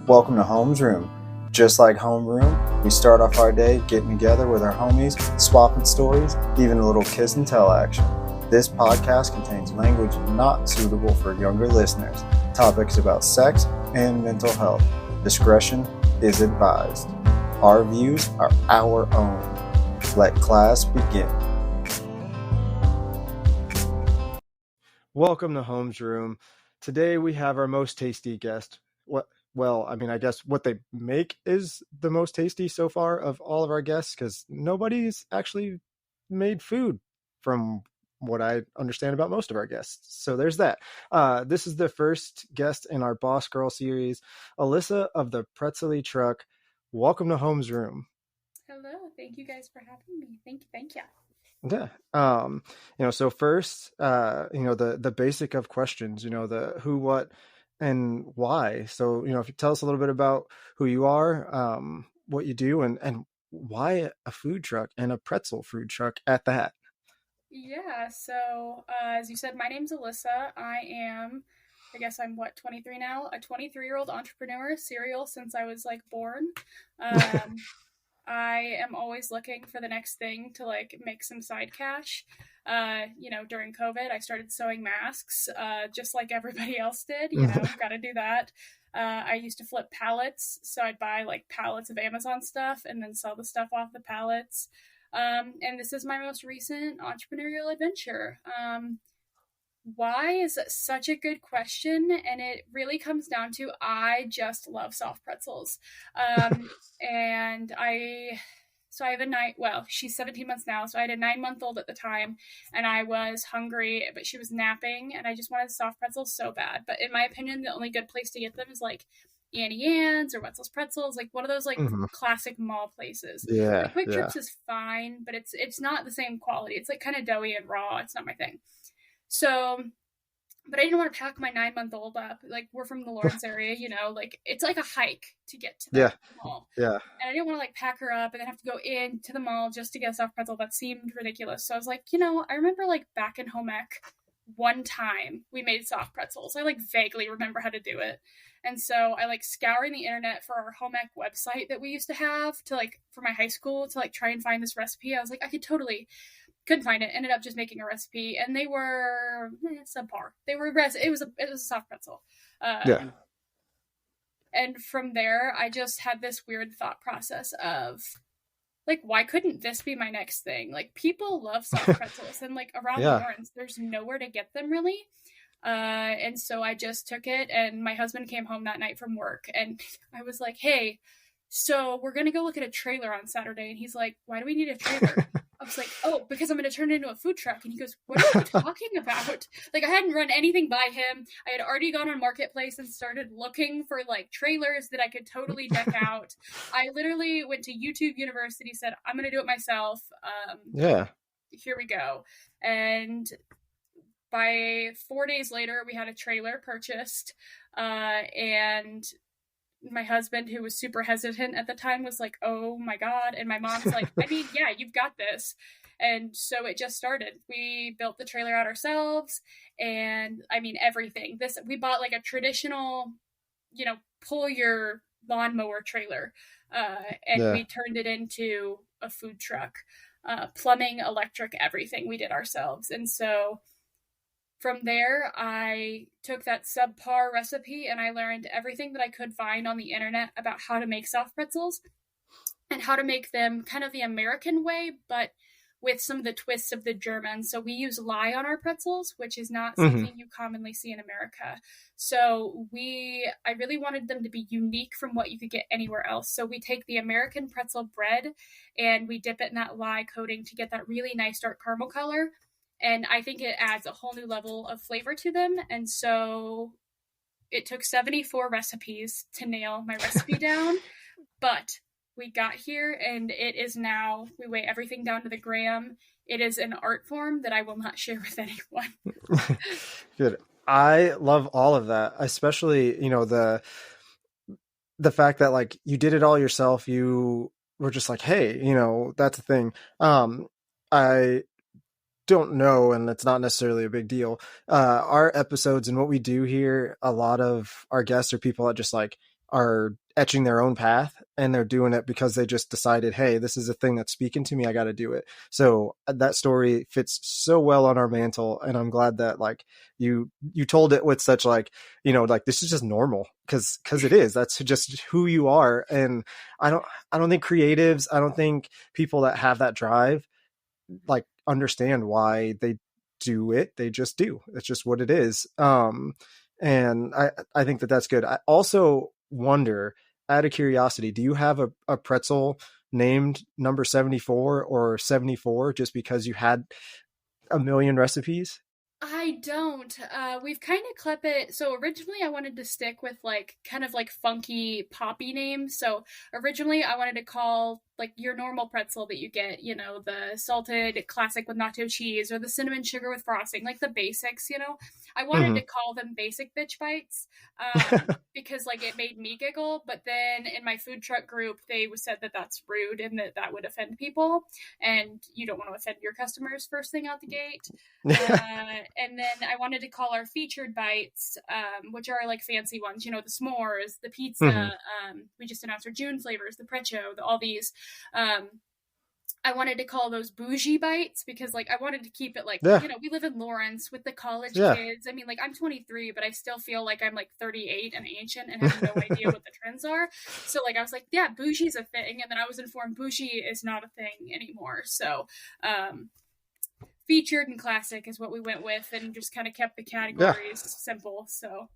Welcome to Home's Room. Just like Homeroom, we start off our day getting together with our homies, swapping stories, even a little kiss and tell action. This podcast contains language not suitable for younger listeners, topics about sex and mental health. Discretion is advised. Our views are our own. Let class begin. Welcome to Home's Room. Today we have our most tasty guest. I guess what they make is the most tasty so far of all of our guests, because nobody's actually made food from what I understand about most of our guests. So there's that. This is the first guest in our Boss Girl series, Allyssa of the Pretzelly truck. Welcome to Home's Room. Hello. Thank you guys for having me. Thank you. Yeah. So first, the basic of questions, the who, what, and why. So, if you tell us a little bit about who you are, what you do, and why a food truck and a pretzel food truck at that. Yeah. So, as you said, my name's Allyssa. I guess I'm 23 now, a 23-year-old entrepreneur, serial since I was born. I am always looking for the next thing to make some side cash. During COVID, I started sewing masks, just like everybody else did. Got to do that. I used to flip pallets, so I'd buy pallets of Amazon stuff and then sell the stuff off the pallets. And this is my most recent entrepreneurial adventure. Why is such a good question, and it really comes down to I just love soft pretzels. And I have she's 17 months now, so I had a 9-month-old at the time, and I was hungry, but she was napping, and I just wanted soft pretzels so bad. But in my opinion, the only good place to get them is Annie Ann's or Wetzel's Pretzels, one of those classic mall places. Yeah, Quick Trips is fine, but it's not the same quality. It's kind of doughy and raw. It's not my thing. So, but I didn't want to pack my 9-month-old up. We're from the Lawrence area, it's a hike to get to the mall. Yeah. And I didn't want to pack her up and then have to go into the mall just to get a soft pretzel. That seemed ridiculous. So I was I remember back in home ec, one time we made soft pretzels. I vaguely remember how to do it. And so I scouring the internet for our home ec website that we used to have for my high school to try and find this recipe. I was couldn't find it. Ended up just making a recipe, and they were subpar. It was a soft pretzel. And from there, I just had this weird thought process of why couldn't this be my next thing? People love soft pretzels, and around Lawrence, there's nowhere to get them really. And so I just took it, and my husband came home that night from work, and I was like, "Hey, so we're gonna go look at a trailer on Saturday." And he's like, "Why do we need a trailer?" I was like, "Oh, because I'm going to turn it into a food truck." And he goes, "What are you talking about?" I hadn't run anything by him. I had already gone on Marketplace and started looking for trailers that I could totally deck out. I literally went to YouTube University, said, "I'm going to do it myself." Here we go. And by 4 days later, we had a trailer purchased, and my husband, who was super hesitant at the time, was like, "Oh my God." And my mom's like, "Yeah, you've got this." And so it just started. We built the trailer out ourselves, and everything. We bought a traditional, pull your lawnmower trailer, and we turned it into a food truck. Plumbing, electric, everything we did ourselves. And so from there, I took that subpar recipe and I learned everything that I could find on the internet about how to make soft pretzels and how to make them kind of the American way, but with some of the twists of the German. So we use lye on our pretzels, which is not something you commonly see in America. So I really wanted them to be unique from what you could get anywhere else. So we take the American pretzel bread and we dip it in that lye coating to get that really nice dark caramel color. And I think it adds a whole new level of flavor to them. And so it took 74 recipes to nail my recipe down. But we got here, and it is now, we weigh everything down to the gram. It is an art form that I will not share with anyone. Good. I love all of that, especially, the fact that you did it all yourself. You were just hey, that's a thing. I don't know, and it's not necessarily a big deal. Our episodes and what we do here, a lot of our guests are people that just are etching their own path, and they're doing it because they just decided, hey, this is a thing that's speaking to me, I got to do it. So that story fits so well on our mantle, and I'm glad that like you told it with such like, like this is just normal, because it is, that's just who you are. And I don't think creatives, I don't think people that have that drive like understand why they do it. They just do. It's just what it is. And I think that that's good. I also wonder, out of curiosity, do you have a pretzel named number 74 or 74 just because you had a million recipes? I don't. We've kind of kept it. So originally, I wanted to stick with like kind of like funky poppy names. So originally, I wanted to call like your normal pretzel that you get, the salted classic with nacho cheese or the cinnamon sugar with frosting, like the basics. I wanted Mm-hmm. to call them basic bitch bites, because like it made me giggle. But then in my food truck group, they said that that's rude and that would offend people, and you don't want to offend your customers first thing out the gate. And then I wanted to call our featured bites, which are like fancy ones, the s'mores, the Mm-hmm. pizza. We just announced our June flavors, the Precho, all these. Um, I wanted to call those bougie bites because, like, I wanted to keep it like, Yeah. we live in Lawrence with the college Yeah. kids. I mean, like, I'm 23, but I still feel like I'm like 38 and ancient and have no idea what the trends are. So, like, I was like, yeah, bougie's a thing. And then I was informed bougie is not a thing anymore. So, featured and classic is what we went with and just kind of kept the Yeah. categories simple. So,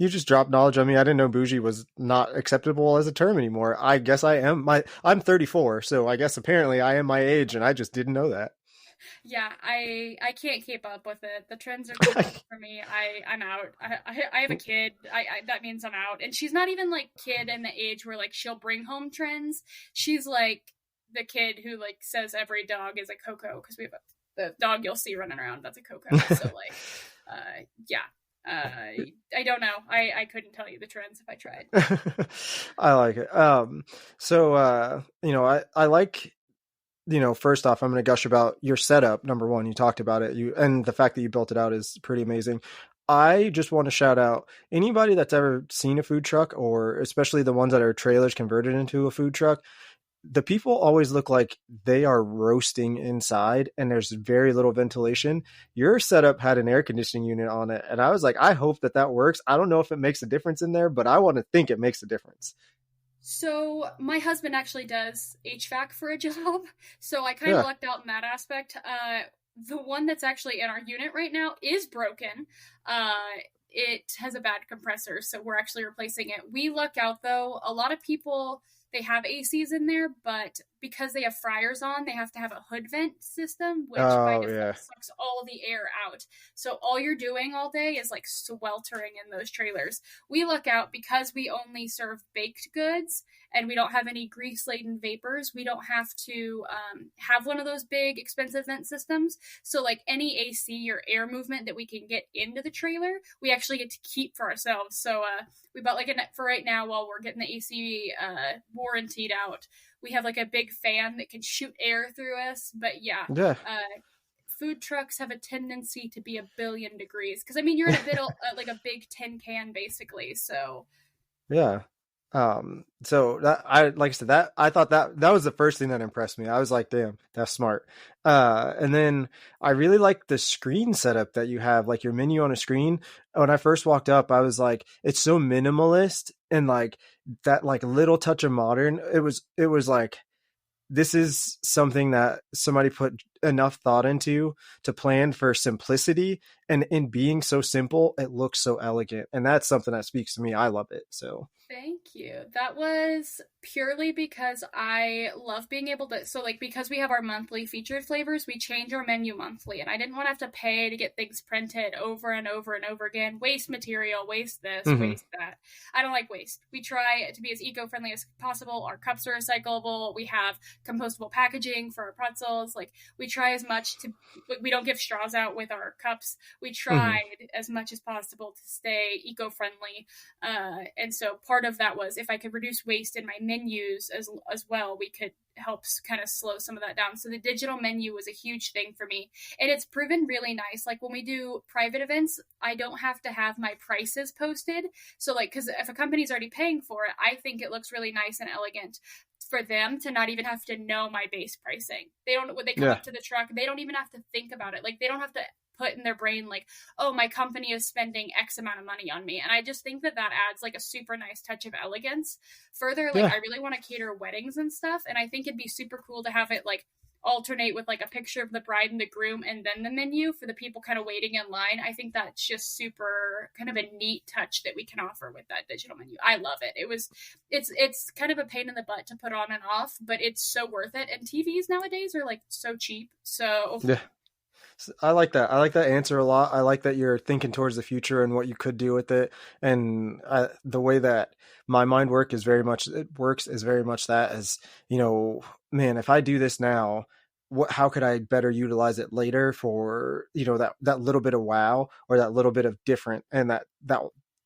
You just dropped knowledge on me. I didn't know bougie was not acceptable as a term anymore. I guess I'm 34, so I guess apparently I am my age, and I just didn't know that. yeah, I can't keep up with it. The trends are too much for me. I'm out. I have a kid. That means I'm out. And she's not even like kid in the age where like she'll bring home trends. She's like the kid who like says every dog is a Coco because we have the dog you'll see running around that's a Coco. So like, yeah. I don't know. I couldn't tell you the trends if I tried. I like it. So I like, first off, I'm going to gush about your setup. Number one, you talked about it. And the fact that you built it out is pretty amazing. I just want to shout out anybody that's ever seen a food truck, or especially the ones that are trailers converted into a food truck. The people always look like they are roasting inside, and there's very little ventilation. Your setup had an air conditioning unit on it, and I was like, I hope that works. I don't know if it makes a difference in there, but I want to think it makes a difference. So my husband actually does HVAC for a job, so I kind of Yeah. lucked out in that aspect. The one that's actually in our unit right now is broken. It has a bad compressor, so we're actually replacing it. We luck out though. A lot of people they have ACs in there, but because they have fryers on, they have to have a hood vent system, which by Oh default yeah. sucks all the air out. So all you're doing all day is like sweltering in those trailers. We luck out because we only serve baked goods and we don't have any grease laden vapors. We don't have to have one of those big expensive vent systems. So, like any AC or air movement that we can get into the trailer, we actually get to keep for ourselves. So, we bought like for right now while we're getting the AC warrantied out. We have like a big fan that can shoot air through us. But yeah, Yeah. food trucks have a tendency to be a billion degrees because I mean you're in a bit like a big tin can basically. So Yeah. So that I like I said that I thought that was the first thing that impressed me. I was like, damn, that's smart. And then I really like the screen setup that you have, like your menu on a screen. When I first walked up, I was like, it's so minimalist and like that like little touch of modern. It was like this is something that somebody put enough thought into to plan for simplicity, and in being so simple, it looks so elegant. And that's something that speaks to me. I love it. So thank you. That was purely because I love being able to. So, like, because we have our monthly featured flavors, we change our menu monthly. And I didn't want to have to pay to get things printed over and over and over again. Waste material, waste this, mm-hmm. waste that. I don't like waste. We try to be as eco friendly as possible. Our cups are recyclable. We have compostable packaging for our pretzels. Like, we try as much to. We don't give straws out with our cups. We Mm-hmm. tried as much as possible to stay eco friendly. And so part of that was if I could reduce waste in my menus as well, we could help kind of slow some of that down. So the digital menu was a huge thing for me, and it's proven really nice. Like when we do private events, I don't have to have my prices posted. So like, because if a company's already paying for it, I think it looks really nice and elegant for them to not even have to know my base pricing. They don't, when they come up to the truck, they don't even have to think about it. Like they don't have to put in their brain like, oh, my company is spending X amount of money on me. And I just think that adds like a super nice touch of elegance. Further, like I really want to cater weddings and stuff, and I think it'd be super cool to have it like alternate with like a picture of the bride and the groom and then the menu for the people kind of waiting in line. I think that's just super kind of a neat touch that we can offer with that digital menu. I love it. It's kind of a pain in the butt to put on and off, but it's so worth it. And TVs nowadays are like so cheap. So yeah. I like that. I like that answer a lot. I like that you're thinking towards the future and what you could do with it. And the way that my mind works is very much that as, man, if I do this now, how could I better utilize it later for, that little bit of wow or that little bit of different, and that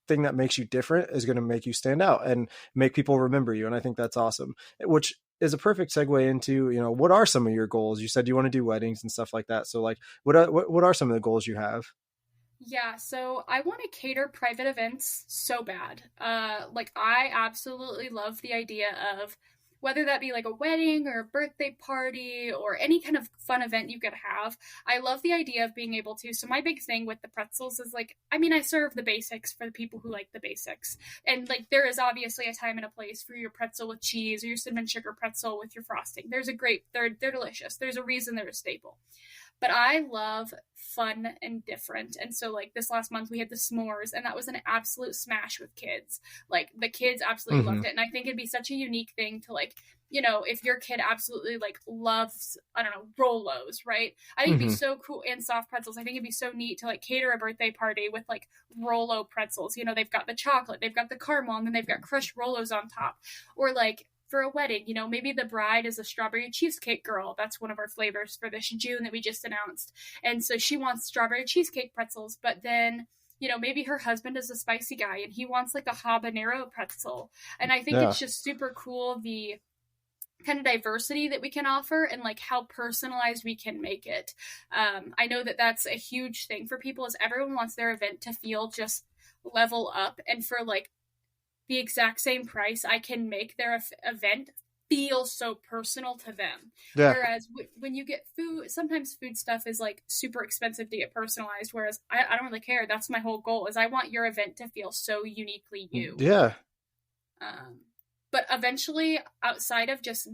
thing that makes you different is going to make you stand out and make people remember you. And I think that's awesome, which is a perfect segue into, what are some of your goals? You said you want to do weddings and stuff like that. So like, what are some of the goals you have? Yeah, so I want to cater private events so bad. Like I absolutely love the idea of whether that be like a wedding or a birthday party or any kind of fun event you could have. I love the idea of being able to. So my big thing with the pretzels is like, I mean, I serve the basics for the people who like the basics. And like, there is obviously a time and a place for your pretzel with cheese or your cinnamon sugar pretzel with your frosting. They're delicious. There's a reason they're a staple. But I love fun and different. And so like this last month we had the s'mores, and that was an absolute smash with kids. Like the kids absolutely loved it. And I think it'd be such a unique thing to like, if your kid absolutely like loves, I don't know, Rolos, right? I think it'd be so cool, and soft pretzels. I think it'd be so neat to like cater a birthday party with like Rolo pretzels. They've got the chocolate, they've got the caramel, and then they've got crushed Rolos on top. Or like for a wedding, maybe the bride is a strawberry cheesecake girl. That's one of our flavors for this June that we just announced. And so she wants strawberry cheesecake pretzels, but then, maybe her husband is a spicy guy and he wants like a habanero pretzel. And I think it's just super cool, the kind of diversity that we can offer and like how personalized we can make it. I know that that's a huge thing for people, is everyone wants their event to feel just level up, and for like the exact same price, I can make their event feel so personal to them. Yeah. Whereas when you get food, sometimes food stuff is like super expensive to get personalized. Whereas I don't really care. That's my whole goal, is I want your event to feel so uniquely you. Yeah. But eventually, outside of just,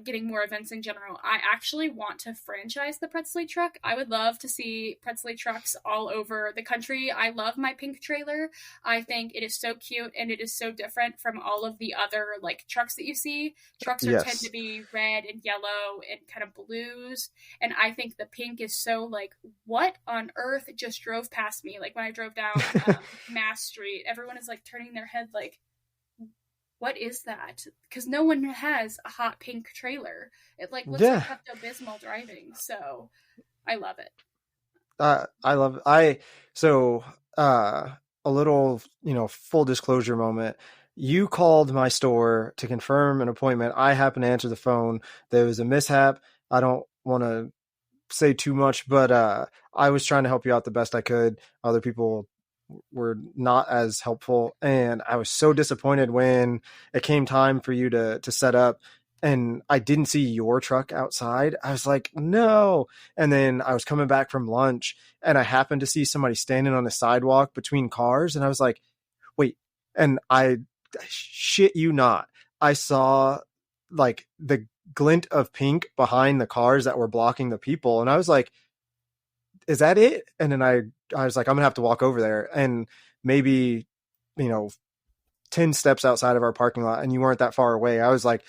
getting more events in general, I actually want to franchise the Pretzlelly truck. I would love to see Pretzlelly trucks all over the country. I love my pink trailer. I think it is so cute, and it is so different from all of the other, like, trucks that you see. Trucks tend to be red and yellow and kind of blues. And I think the pink is so, like, what on earth just drove past me? Like, when I drove down Mass Street, everyone is, like, turning their head, like, what is that? Because no one has a hot pink trailer. It like looks like Pepto-Bismol driving. So I love it. A little, full disclosure moment. You called my store to confirm an appointment. I happened to answer the phone. There was a mishap. I don't want to say too much, but I was trying to help you out the best I could. Other people were not as helpful, and I was so disappointed when it came time for you to set up and I didn't see your truck outside. I was like, no. And then I was coming back from lunch and I happened to see somebody standing on the sidewalk between cars, and I was like, wait. And I shit you not, I saw like the glint of pink behind the cars that were blocking the people, and I was like, is that it? And then I was like, I'm gonna have to walk over there, and maybe, 10 steps outside of our parking lot, and you weren't that far away. I was like,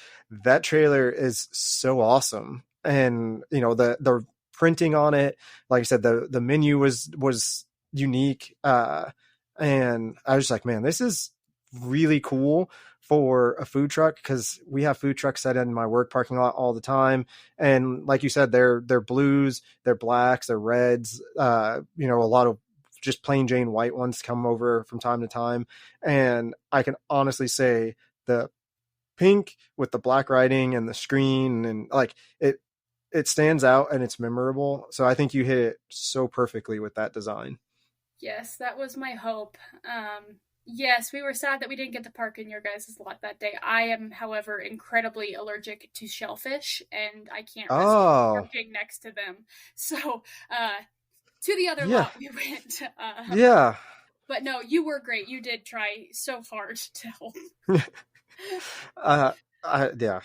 that trailer is so awesome. And, the printing on it, like I said, the menu was unique. And I was like, man, this is really cool for a food truck, because we have food trucks set in my work parking lot all the time. And like you said, they're blues, they're blacks, they're reds, a lot of just plain Jane white ones come over from time to time. And I can honestly say the pink with the black writing and the screen, and like it stands out and it's memorable. So I think you hit it so perfectly with that design. Yes, that was my hope. Yes, we were sad that we didn't get to park in your guys' lot that day. I am, however, incredibly allergic to shellfish, and I can't risk Oh, parking next to them. So, to the other yeah, lot we went. yeah. But no, you were great. You did try so hard to help. uh, yeah,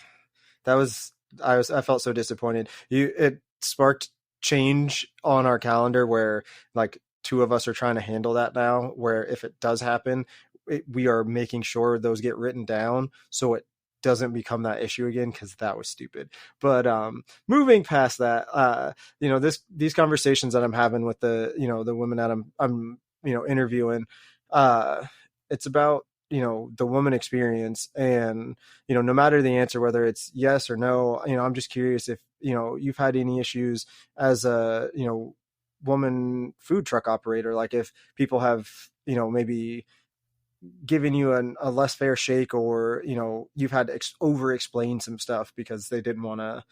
that was I felt so disappointed. It sparked change on our calendar where like two of us are trying to handle that now. Where if it does happen, we are making sure those get written down so it doesn't become that issue again, because that was stupid. But moving past that, these conversations that I'm having with the women that I'm interviewing, uh, it's about the woman experience. And no matter the answer, whether it's yes or no, I'm just curious if you've had any issues as a woman food truck operator, like if people have maybe given you a less fair shake, or you've had to over explain some stuff because they didn't want to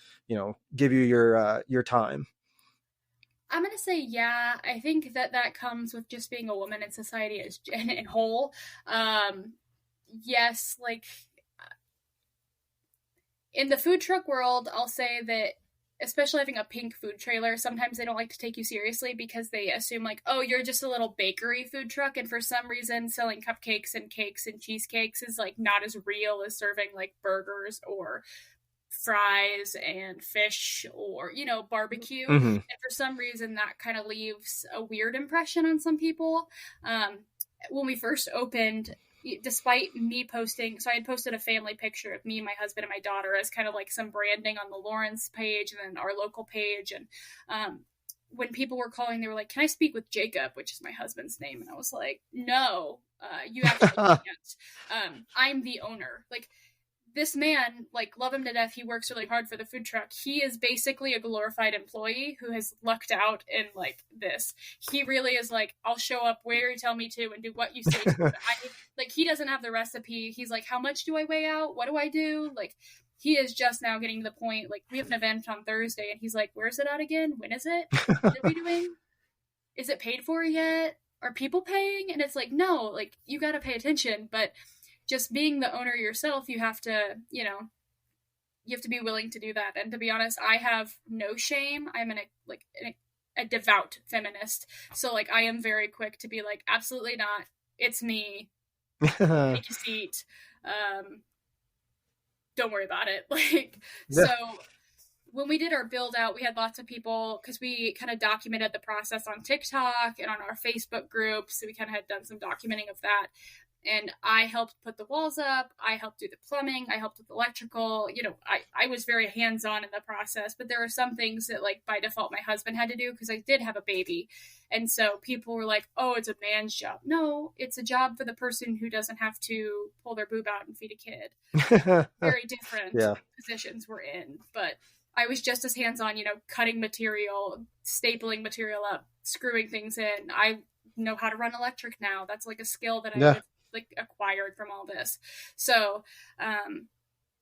give you your time. I'm gonna say yeah. I think that comes with just being a woman in society as in whole. Um, yes, like in the food truck world, I'll say that especially having a pink food trailer, sometimes they don't like to take you seriously because they assume like, oh, you're just a little bakery food truck, and for some reason selling cupcakes and cakes and cheesecakes is like not as real as serving like burgers or fries and fish or barbecue. Mm-hmm. And for some reason that kind of leaves a weird impression on some people. When we first opened, despite me posting, so I had posted a family picture of me, my husband, and my daughter as kind of like some branding on the Lawrence page and then our local page. And when people were calling, they were like, can I speak with Jacob, which is my husband's name? And I was like, no, you actually can't. I'm the owner. Like, this man, like, love him to death. He works really hard for the food truck. He is basically a glorified employee who has lucked out in like this. He really is like, I'll show up where you tell me to and do what you say to. Like, he doesn't have the recipe. He's like, how much do I weigh out? What do I do? Like, he is just now getting to the point. Like, we have an event on Thursday, and he's like, where's it at again? When is it? What are we doing? Is it paid for yet? Are people paying? And it's like, no, like, you got to pay attention. But just being the owner yourself, you have to, you have to be willing to do that. And to be honest, I have no shame. I'm a devout feminist. So like, I am very quick to be like, absolutely not. It's me. Take a seat. Don't worry about it. Like, Yeah. so when we did our build out, we had lots of people because we kind of documented the process on TikTok and on our Facebook group. So we kind of had done some documenting of that. And I helped put the walls up. I helped do the plumbing. I helped with electrical. I was very hands-on in the process, but there are some things that like by default my husband had to do because I did have a baby. And so people were like, oh, it's a man's job. No, it's a job for the person who doesn't have to pull their boob out and feed a kid. Very different positions we're in. But I was just as hands-on, cutting material, stapling material up, screwing things in. I know how to run electric now. That's like a skill that I like acquired from all this. So I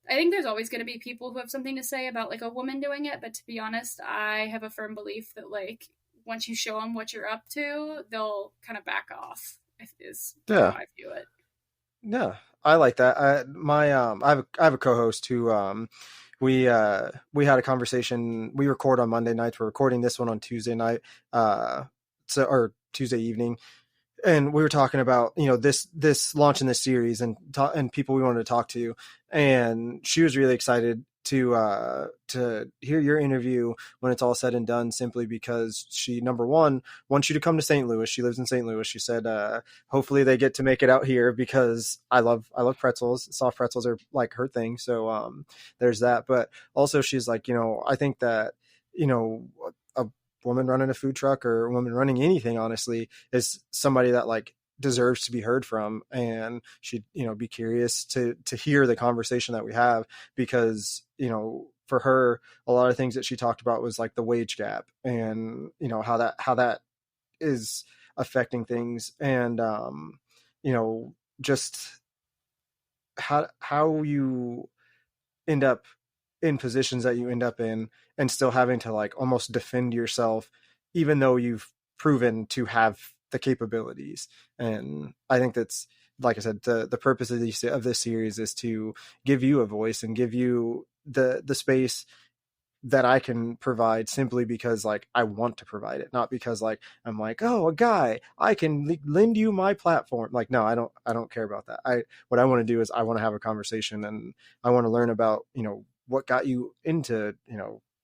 think there's always going to be people who have something to say about like a woman doing it, but to be honest, I have a firm belief that like once you show them what you're up to, they'll kind of back off. Is how I view it. Yeah, I like that. I have a co-host who we had a conversation. We record on Monday nights. We're recording this one on Tuesday night, or Tuesday evening, and we were talking about this launching this series and people we wanted to talk to, and she was really excited to hear your interview when it's all said and done, simply because she, number one, wants you to come to St. Louis. She lives in St. Louis. She said hopefully they get to make it out here, because I love pretzels. Soft pretzels are like her thing, so there's that. But also she's like, I think that a woman running a food truck, or a woman running anything, honestly, is somebody that like deserves to be heard from, and she'd be curious to hear the conversation that we have, because for her, a lot of things that she talked about was like the wage gap, and how that is affecting things, and just how you end up in positions that you end up in, and still having to like almost defend yourself even though you've proven to have the capabilities. And I think that's, like I said, the purpose of this series is to give you a voice and give you the space that I can provide, simply because like I want to provide it, not because like I'm like, oh, a guy, I can lend you my platform. Like, no, I don't care about that. What I want to do is I want to have a conversation, and I want to learn about, what got you into,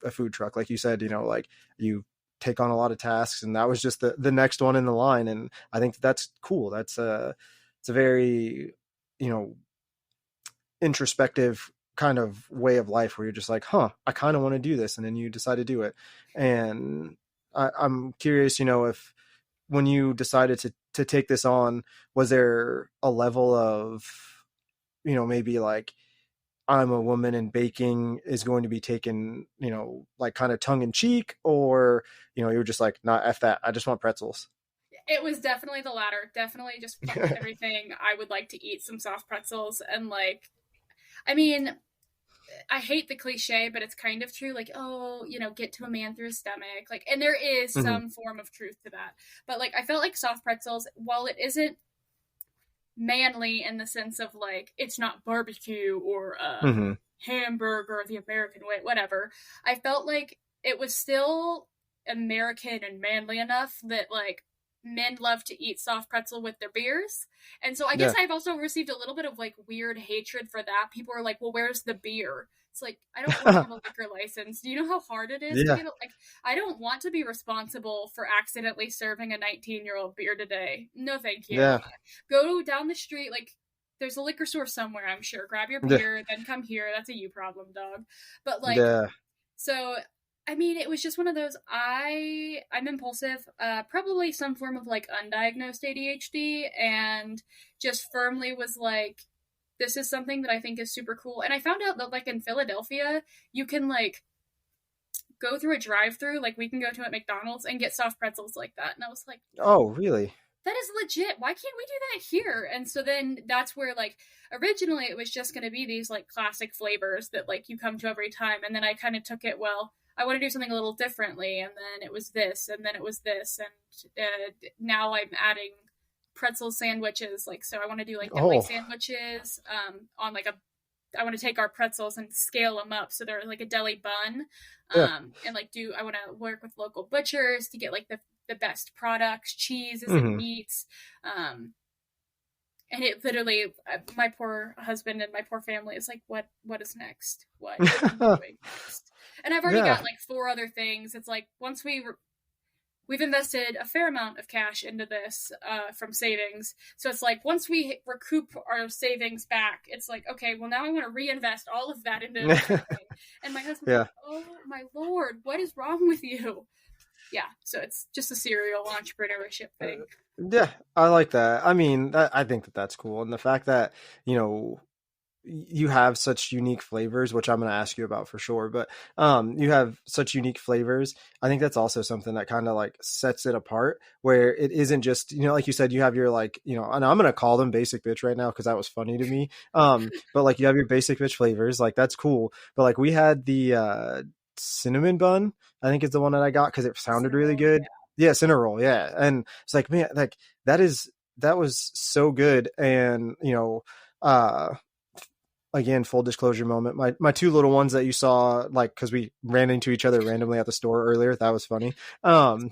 a food truck. Like you said, like you take on a lot of tasks, and that was just the next one in the line. And I think that's cool. It's a very, you know, introspective kind of way of life, where you're just like, I kind of want to do this, and then you decide to do it. And I'm curious, if when you decided to take this on, was there a level of, maybe like, I'm a woman and baking is going to be taken, like kind of tongue in cheek, or, you were just like, nah, F that. I just want pretzels. It was definitely the latter. Definitely just fuck with everything. I would like to eat some soft pretzels. And like, I mean, I hate the cliche, but it's kind of true. Like, oh, get to a man through his stomach. Like, and there is some form of truth to that. But like, I felt like soft pretzels, while it isn't manly in the sense of like, it's not barbecue or hamburger the American way, whatever. I felt like it was still American and manly enough that like men love to eat soft pretzel with their beers. And so I guess I've also received a little bit of like weird hatred for that. People are like, well, where's the beer? It's like, I don't want to have a liquor license. Do you know how hard it is to get like, I don't want to be responsible for accidentally serving a 19-year-old beer today. No, thank you. Yeah. Go down the street, like there's a liquor store somewhere, I'm sure. Grab your beer, then come here. That's a you problem, dog. But like, so I mean, it was just one of those. I'm impulsive, probably some form of like undiagnosed ADHD, and just firmly was like, this is something that I think is super cool. And I found out that like in Philadelphia, you can like go through a drive-through, like we can go to at McDonald's and get soft pretzels like that. And I was like, oh, really? That is legit. Why can't we do that here? And so then that's where like originally it was just going to be these like classic flavors that like you come to every time. And then I kind of took it, well, I want to do something a little differently. And then it was this, and then it was this. And now I'm adding pretzel sandwiches. Like, so I want to do like deli sandwiches on like I want to take our pretzels and scale them up. So they're like a deli bun. And like I want to work with local butchers to get like the best products, cheeses and meats. And it literally, my poor husband and my poor family is like, what is next? What are you doing next? And I've already got like 4 other things. It's like, once we've invested a fair amount of cash into this from savings. So it's like, once we recoup our savings back, it's like, okay, well, now I want to reinvest all of that into something. And my husband's like, oh my Lord, what is wrong with you? Yeah, so it's just a serial entrepreneurship thing. Yeah, I like that. I mean, I think that's cool. And the fact that, you have such unique flavors, which I'm going to ask you about for sure, but you have such unique flavors. I think that's also something that kind of like sets it apart, where it isn't just, like you said, you have your like, and I'm going to call them basic bitch right now because that was funny to me. But like you have your basic bitch flavors, like that's cool. But like we had the cinnamon bun, I think is the one that I got because it sounded really good. Yeah, cinnamon. Yeah. And it's like, man, like that was so good. And, again, full disclosure moment. My 2 little ones that you saw, like, because we ran into each other randomly at the store earlier. That was funny. That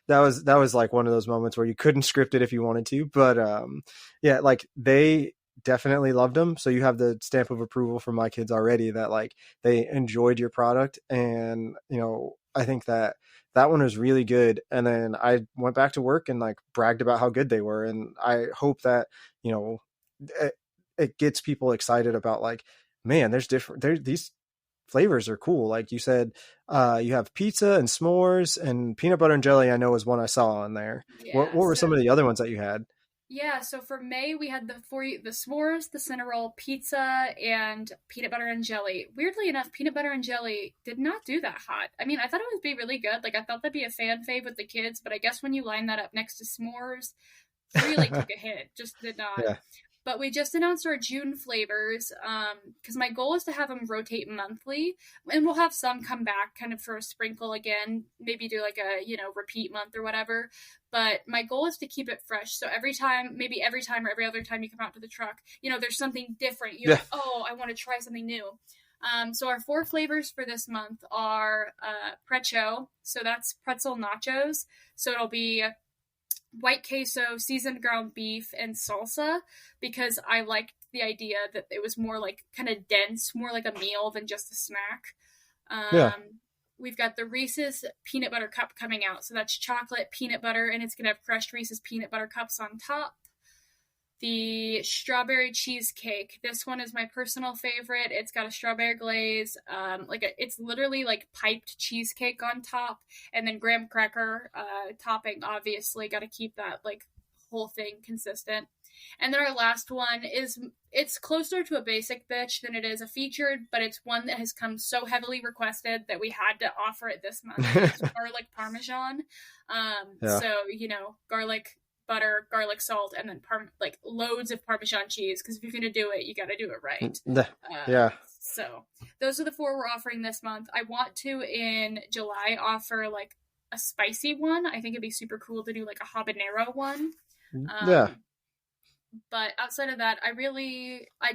was like one of those moments where you couldn't script it if you wanted to, but yeah, like they definitely loved them. So you have the stamp of approval from my kids already that like they enjoyed your product, and I think that one was really good. And then I went back to work and like bragged about how good they were, and I hope that it gets people excited about like, man, these flavors are cool. Like you said, you have pizza and s'mores and peanut butter and jelly. I know was one I saw on there. Yeah, what were some of the other ones that you had? Yeah, so for May we had the s'mores, the cinnamon pizza, and peanut butter and jelly. Weirdly enough, peanut butter and jelly did not do that hot. I mean, I thought it would be really good. Like I thought that'd be a fan fave with the kids, but I guess when you line that up next to s'mores, really took a hit. Just did not. Yeah. But we just announced our June flavors because my goal is to have them rotate monthly, and we'll have some come back kind of for a sprinkle again, maybe do like a repeat month or whatever. But my goal is to keep it fresh. So maybe every time or every other time you come out to the truck, there's something different. You're Yeah. like, oh, I want to try something new. So our 4 flavors for this month are Pretzel, so that's pretzel nachos. So it'll be white queso, seasoned ground beef, and salsa, because I liked the idea that it was more like kind of dense, more like a meal than just a snack. Yeah. We've got the Reese's peanut butter cup coming out. So that's chocolate, peanut butter, and it's going to have crushed Reese's peanut butter cups on top. The strawberry cheesecake. This one is my personal favorite. It's got a strawberry glaze, it's literally like piped cheesecake on top, and then graham cracker topping. Obviously, got to keep that like whole thing consistent. And then our last one it's closer to a basic bitch than it is a featured, but it's one that has come so heavily requested that we had to offer it this month. It's garlic parmesan. Yeah. So garlic, butter, garlic salt, and then loads of Parmesan cheese, because if you're gonna do it, you got to do it right. Yeah. So those are the 4 we're offering this month. I want to in July offer like a spicy one. I think it'd be super cool to do like a habanero one. Yeah. But outside of that, I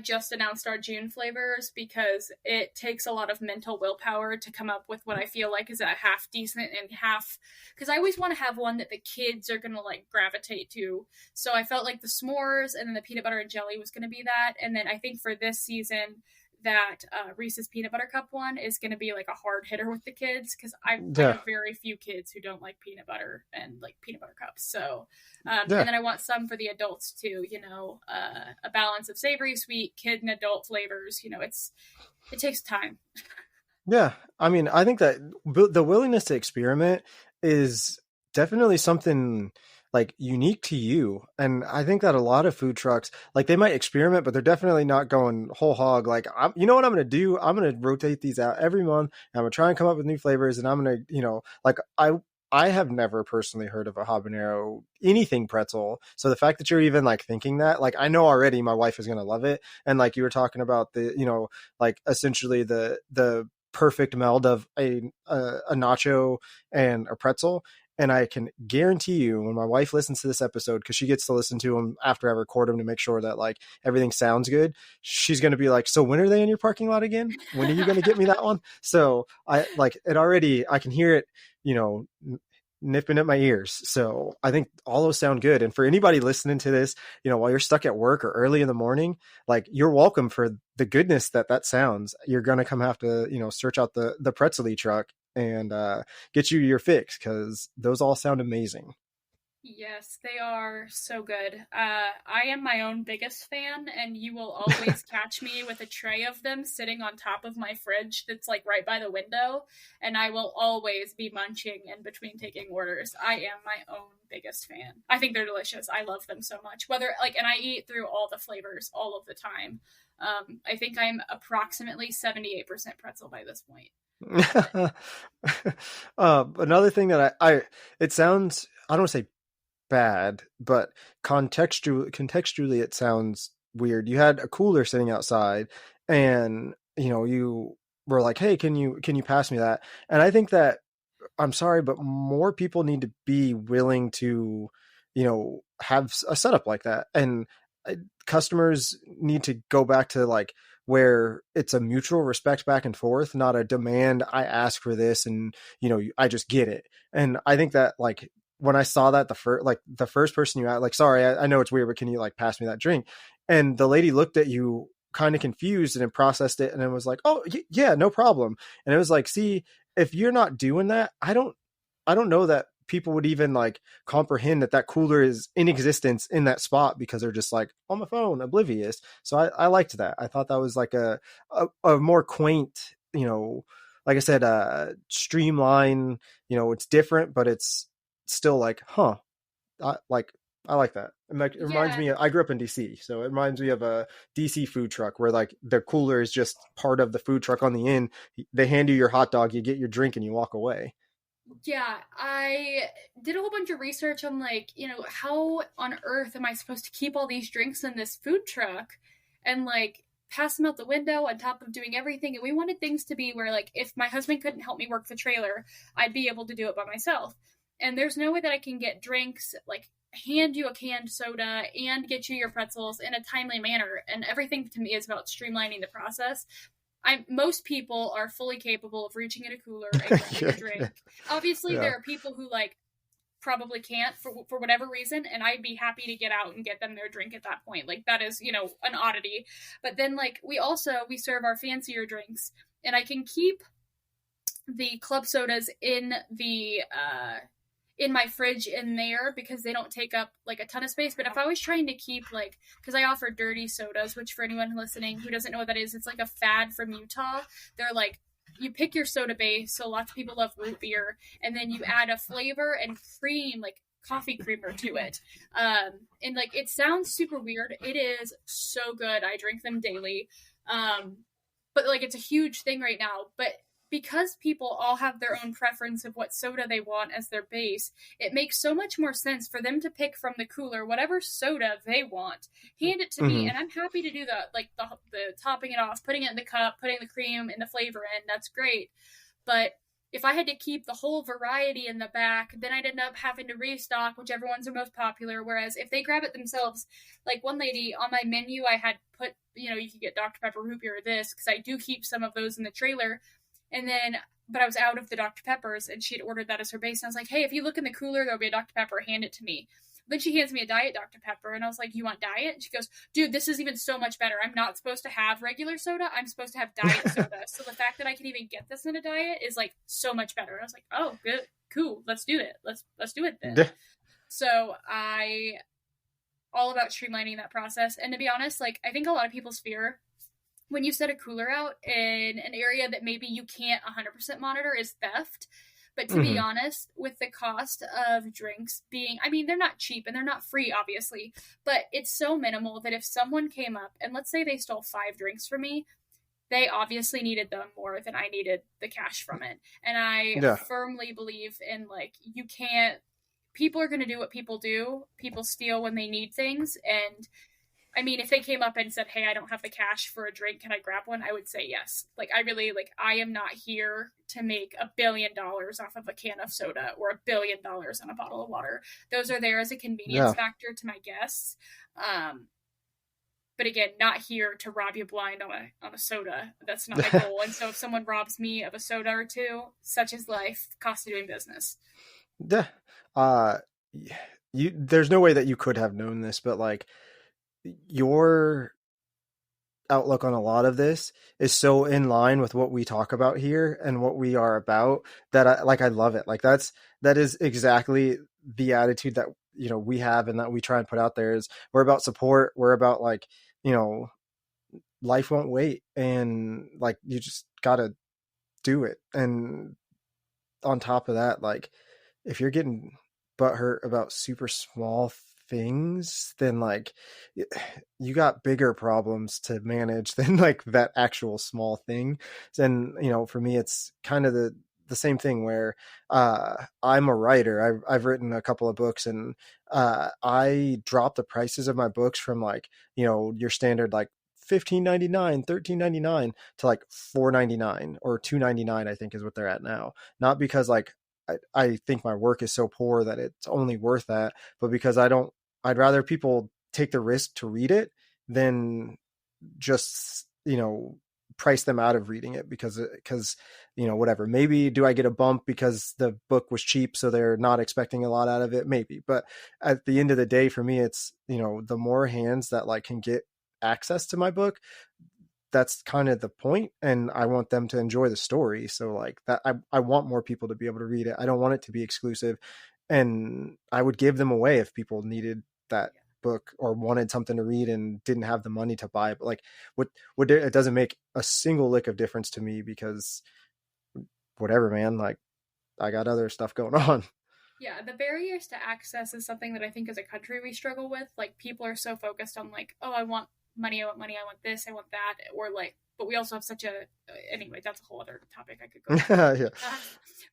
just announced our June flavors because it takes a lot of mental willpower to come up with what I feel like is a half decent and half, because I always want to have one that the kids are going to like gravitate to. So I felt like the s'mores and then the peanut butter and jelly was going to be that. And then I think for this season, that Reese's peanut butter cup one is going to be like a hard hitter with the kids, because I have very few kids who don't like peanut butter and like peanut butter cups. So, and then I want some for the adults too. A balance of savory, sweet, kid and adult flavors. It takes time. Yeah, I mean, I think that the willingness to experiment is definitely something like unique to you. And I think that a lot of food trucks, like they might experiment, but they're definitely not going whole hog. Like, you know what I'm going to do? I'm going to rotate these out every month. And I'm going to try and come up with new flavors. And I'm going to, I have never personally heard of a habanero anything pretzel. So the fact that you're even like thinking that, like, I know already my wife is going to love it. And like you were talking about the, like essentially the perfect meld of a nacho and a pretzel. And I can guarantee you when my wife listens to this episode, because she gets to listen to them after I record them to make sure that like everything sounds good, she's going to be like, so when are they in your parking lot again? When are you going to get me that one? So I like it already. I can hear it, nipping at my ears. So I think all those sound good. And for anybody listening to this, while you're stuck at work or early in the morning, like you're welcome for the goodness that sounds. You're going to have to, search out the Pretzlelly truck and get you your fix, because those all sound amazing. Yes, they are so good. I am my own biggest fan, and you will always catch me with a tray of them sitting on top of my fridge that's like right by the window, and I will always be munching in between taking orders. I am my own biggest fan. I think they're delicious. I love them so much. And I eat through all the flavors all of the time. I think I'm approximately 78% pretzel by this point. Another thing that it sounds, I don't want to say bad, but contextually it sounds weird. You had a cooler sitting outside and you were like, hey, can you pass me that? And I think that, I'm sorry, but more people need to be willing to have a setup like that, and customers need to go back to like where it's a mutual respect back and forth, not a demand. I ask for this and I just get it. And I think that like when I saw that the first person you asked, like, sorry, I know it's weird, but can you like pass me that drink? And the lady looked at you kind of confused and then processed it and then was like, oh yeah, no problem. And it was like, see, if you're not doing that, I don't know that people would even like comprehend that cooler is in existence in that spot, because they're just like on my phone, oblivious. So I liked that. I thought that was like a more quaint, like I said, streamline, it's different, but it's still like, I like that. It reminds me, I grew up in DC, so it reminds me of a DC food truck where like the cooler is just part of the food truck on the end. They hand you your hot dog, you get your drink, and you walk away. Yeah, I did a whole bunch of research on like, how on earth am I supposed to keep all these drinks in this food truck and like pass them out the window on top of doing everything. And we wanted things to be where like if my husband couldn't help me work the trailer, I'd be able to do it by myself. And there's no way that I can get drinks like hand you a canned soda and get you your pretzels in a timely manner. And everything to me is about streamlining the process. Most people are fully capable of reaching in a cooler and grabbing a drink. Obviously, Yeah. there are people who like probably can't for whatever reason, and I'd be happy to get out and get them their drink at that point. Like that is an oddity. But then like we serve our fancier drinks, and I can keep the club sodas in my fridge in there because they don't take up like a ton of space. But if I was trying to keep like, because I offer dirty sodas, which for anyone listening who doesn't know what that is, it's like a fad from Utah. They're like, you pick your soda base, so lots of people love root beer, and then you add a flavor and cream, like coffee creamer to it. And like it sounds super weird. It is so good. I drink them daily. But like it's a huge thing right now. But because people all have their own preference of what soda they want as their base, it makes so much more sense for them to pick from the cooler whatever soda they want, hand it to me, Hmm. and I'm happy to do the topping it off, putting it in the cup, putting the cream and the flavor in. That's great. But if I had to keep the whole variety in the back, then I'd end up having to restock whichever ones are most popular. Whereas if they grab it themselves, like one lady on my menu, I had put, you could get Dr. Pepper root beer or this, because I do keep some of those in the trailer. And then, but I was out of the Dr. Peppers, and she had ordered that as her base. And I was like, hey, if you look in the cooler, there'll be a Dr. Pepper. Hand it to me. Then she hands me a diet Dr. Pepper, and I was like, you want diet? And she goes, dude, this is even so much better. I'm not supposed to have regular soda. I'm supposed to have diet soda. So the fact that I can even get this in a diet is like so much better. I was like, oh, good, cool. Let's do it. Let's do it then. Yeah. So I all about streamlining that process. And to be honest, like I think a lot of people's fear when you set a cooler out in an area that maybe you can't 100% monitor is theft. But to be Hmm. honest, with the cost of drinks being, I mean, they're not cheap and they're not free, obviously, but it's so minimal that if someone came up and let's say they stole 5 drinks from me, they obviously needed them more than I needed the cash from it. And I Yeah. firmly believe in like, you can't, people are going to do what people do. People steal when they need things. And I mean, if they came up and said, "Hey, I don't have the cash for a drink. Can I grab one?" I would say yes. Like, I really like. I am not here to make $1 billion off of a can of soda or $1 billion on a bottle of water. Those are there as a convenience Yeah. factor to my guests. Um, but again, not here to rob you blind on a soda. That's not my goal. And so, if someone robs me of a soda or two, such is life. Cost of doing business. Yeah. Uh, there's no way that you could have known this, but like your outlook on a lot of this is so in line with what we talk about here and what we are about that I love it. Like that is exactly the attitude that we have and that we try and put out there is we're about support. We're about like, you know, life won't wait and like you just gotta do it. And on top of that, like if you're getting butthurt about super small things, then like you got bigger problems to manage than like that actual small thing. And for me, it's kind of the same thing where I'm a writer. I've written a couple of books, and I drop the prices of my books from like your standard like 15.99, 13.99 to like 4.99 or 2.99, I think is what they're at now. Not because like I think my work is so poor that it's only worth that, but because I'd rather people take the risk to read it than just, price them out of reading it because whatever. Maybe do I get a bump because the book was cheap so they're not expecting a lot out of it? Maybe. But at the end of the day, for me, it's, the more hands that like can get access to my book, that's kind of the point, and I want them to enjoy the story. So like that, I want more people to be able to read it. I don't want it to be exclusive, and I would give them away if people needed that book or wanted something to read and didn't have the money to buy it. But like what it doesn't make a single lick of difference to me because whatever, man, like I got other stuff going on. Yeah, the barriers to access is something that I think as a country we struggle with. Like people are so focused on like, oh, I want money, I want this, I want that, or like, but we also have such a, anyway, that's a whole other topic I could go into. Yeah.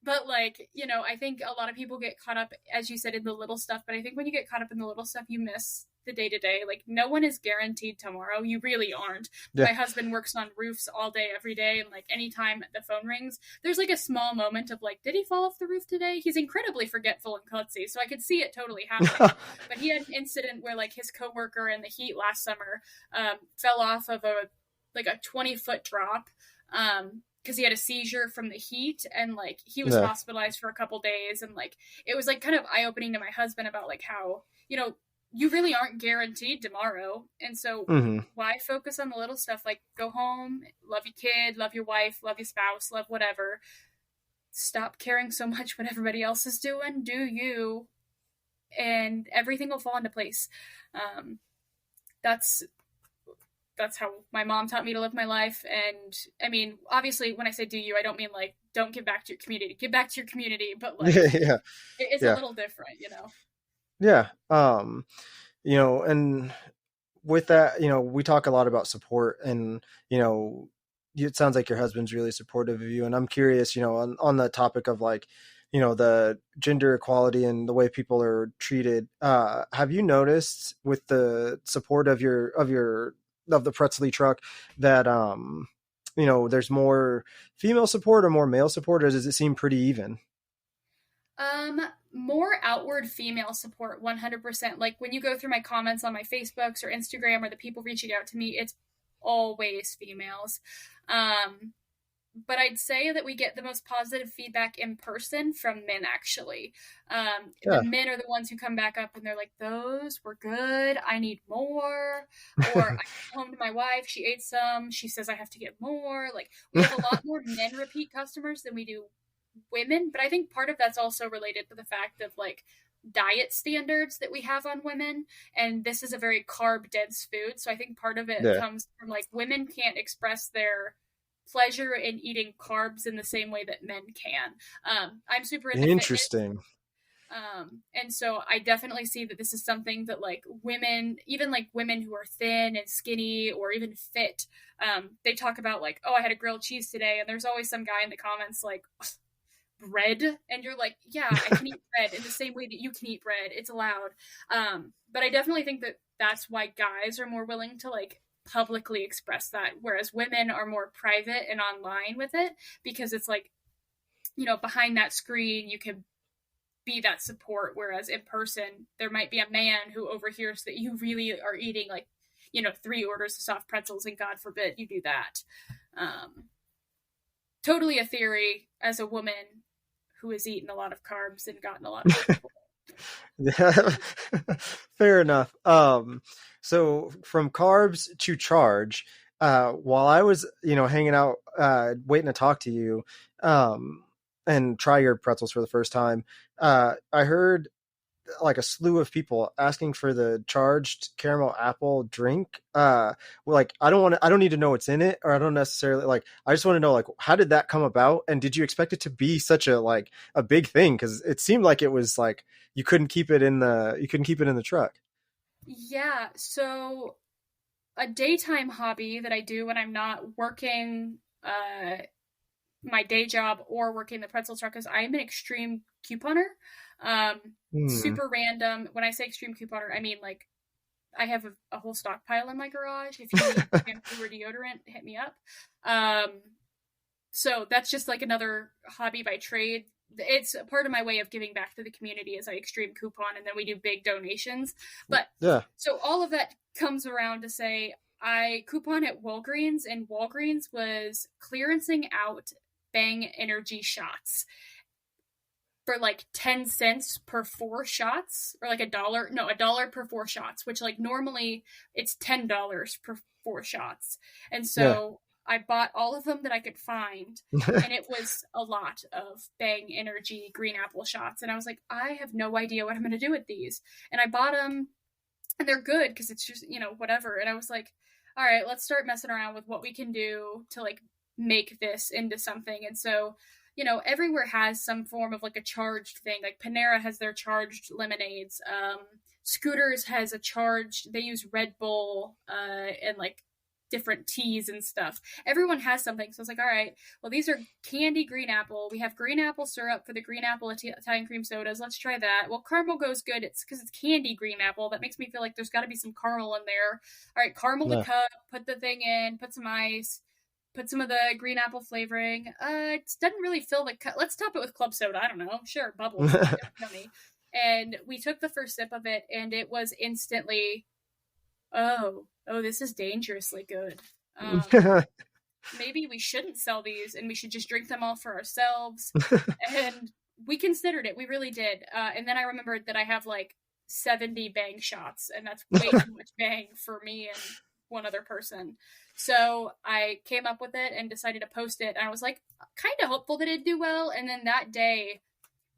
But like, you know, I think a lot of people get caught up, as you said, in the little stuff, but I think when you get caught up in the little stuff, you miss the day to day. Like, no one is guaranteed tomorrow. You really aren't. Yeah. My husband works on roofs all day, every day, and like anytime the phone rings, there's like a small moment of like, did he fall off the roof today? He's incredibly forgetful and klutzy, so I could see it totally happening. But he had an incident where like his coworker in the heat last summer fell off of a 20-foot drop because he had a seizure from the heat, and like he was Yeah. hospitalized for a couple days, and like it was like kind of eye-opening to my husband about like how, you know, you really aren't guaranteed tomorrow, and so Hmm. why focus on the little stuff? Like, go home, love your kid, love your wife, love your spouse, love whatever. Stop caring so much what everybody else is doing. Do you, and everything will fall into place. um that's that's how my mom taught me to live my life. And I mean, obviously, when I say do you, I don't mean like don't give back to your community. Give back to your community, but like Yeah. it's a Yeah. little different, you know. Yeah. And with that, we talk a lot about support, and, it sounds like your husband's really supportive of you. And I'm curious, on the topic of like, the gender equality and the way people are treated. Have you noticed with the support of the Pretzlelly truck that, there's more female support or more male support, or does it seem pretty even? More outward female support, 100%. Like when you go through my comments on my Facebooks or Instagram or the people reaching out to me, it's always females. Um, but I'd say that we get the most positive feedback in person from men, actually. The Yeah. men are the ones who come back up and they're like, those were good. I need more. Or I come home to my wife. She ate some. She says I have to get more. Like, we have a lot more men repeat customers than we do women. But I think part of that's also related to the fact of like diet standards that we have on women. And this is a very carb dense food. So I think part of it Yeah. comes from like women can't express their pleasure in eating carbs in the same way that men can. I'm super into fitness. Interesting. And so I definitely see that this is something that like women, even like women who are thin and skinny or even fit, they talk about like, oh, I had a grilled cheese today. And there's always some guy in the comments like, bread, and you're like, yeah, I can eat bread in the same way that you can eat bread. It's allowed. But I definitely think that that's why guys are more willing to like publicly express that, whereas women are more private and online with it, because it's like, you know, behind that screen you can be that support, whereas in person there might be a man who overhears that you really are eating like, you know, 3 orders of soft pretzels, and God forbid you do that. Totally a theory as a woman who has eaten a lot of carbs and gotten a lot of Yeah. Fair enough. So from carbs to charge, while I was, hanging out, waiting to talk to you, and try your pretzels for the first time, I heard like a slew of people asking for the charged caramel apple drink. Like, I don't need to know what's in it, or I don't necessarily like, I just want to know, like, how did that come about? And did you expect it to be such a big thing? Cause it seemed like it was like, you couldn't keep it in the truck. Yeah, so a daytime hobby that I do when I'm not working my day job or working the pretzel truck is I'm an extreme couponer. Um, Hmm. Super random. When I say extreme couponer, I mean like I have a whole stockpile in my garage. If you need shampoo or deodorant, hit me up. So that's just like another hobby by trade. It's a part of my way of giving back to the community as I extreme coupon, and then we do big donations. But Yeah. so all of that comes around to say I coupon at Walgreens, and Walgreens was clearancing out Bang Energy shots for like 10 cents per 4 shots, or like a dollar per 4 shots, which like normally it's $10 per 4 shots. And Yeah. so I bought all of them that I could find, and it was a lot of Bang Energy green apple shots. And I was like, I have no idea what I'm going to do with these. And I bought them, and they're good because it's just, you know, whatever. And I was like, all right, let's start messing around with what we can do to like make this into something. And so, everywhere has some form of like a charged thing. Like Panera has their charged lemonades. Scooters has a charged, they use Red Bull, and like different teas and stuff. Everyone has something. So it's like, all right, well, these are candy green apple. We have green apple syrup for the green apple Italian cream sodas. Let's try that. Well, caramel goes good. It's because it's candy green apple. That makes me feel like there's got to be some caramel in there. All right, caramel the cup, put the thing in, put some ice, put some of the green apple flavoring. It doesn't really fill the cup. Let's top it with club soda. I don't know. Sure, bubbles. Yummy. And we took the first sip of it, and it was instantly, oh, this is dangerously good. Maybe we shouldn't sell these, and we should just drink them all for ourselves. And we considered it. We really did. And then I remembered that I have like 70 Bang shots, and that's way too much Bang for me and one other person. So I came up with it and decided to post it. And I was like kind of hopeful that it'd do well. And then that day,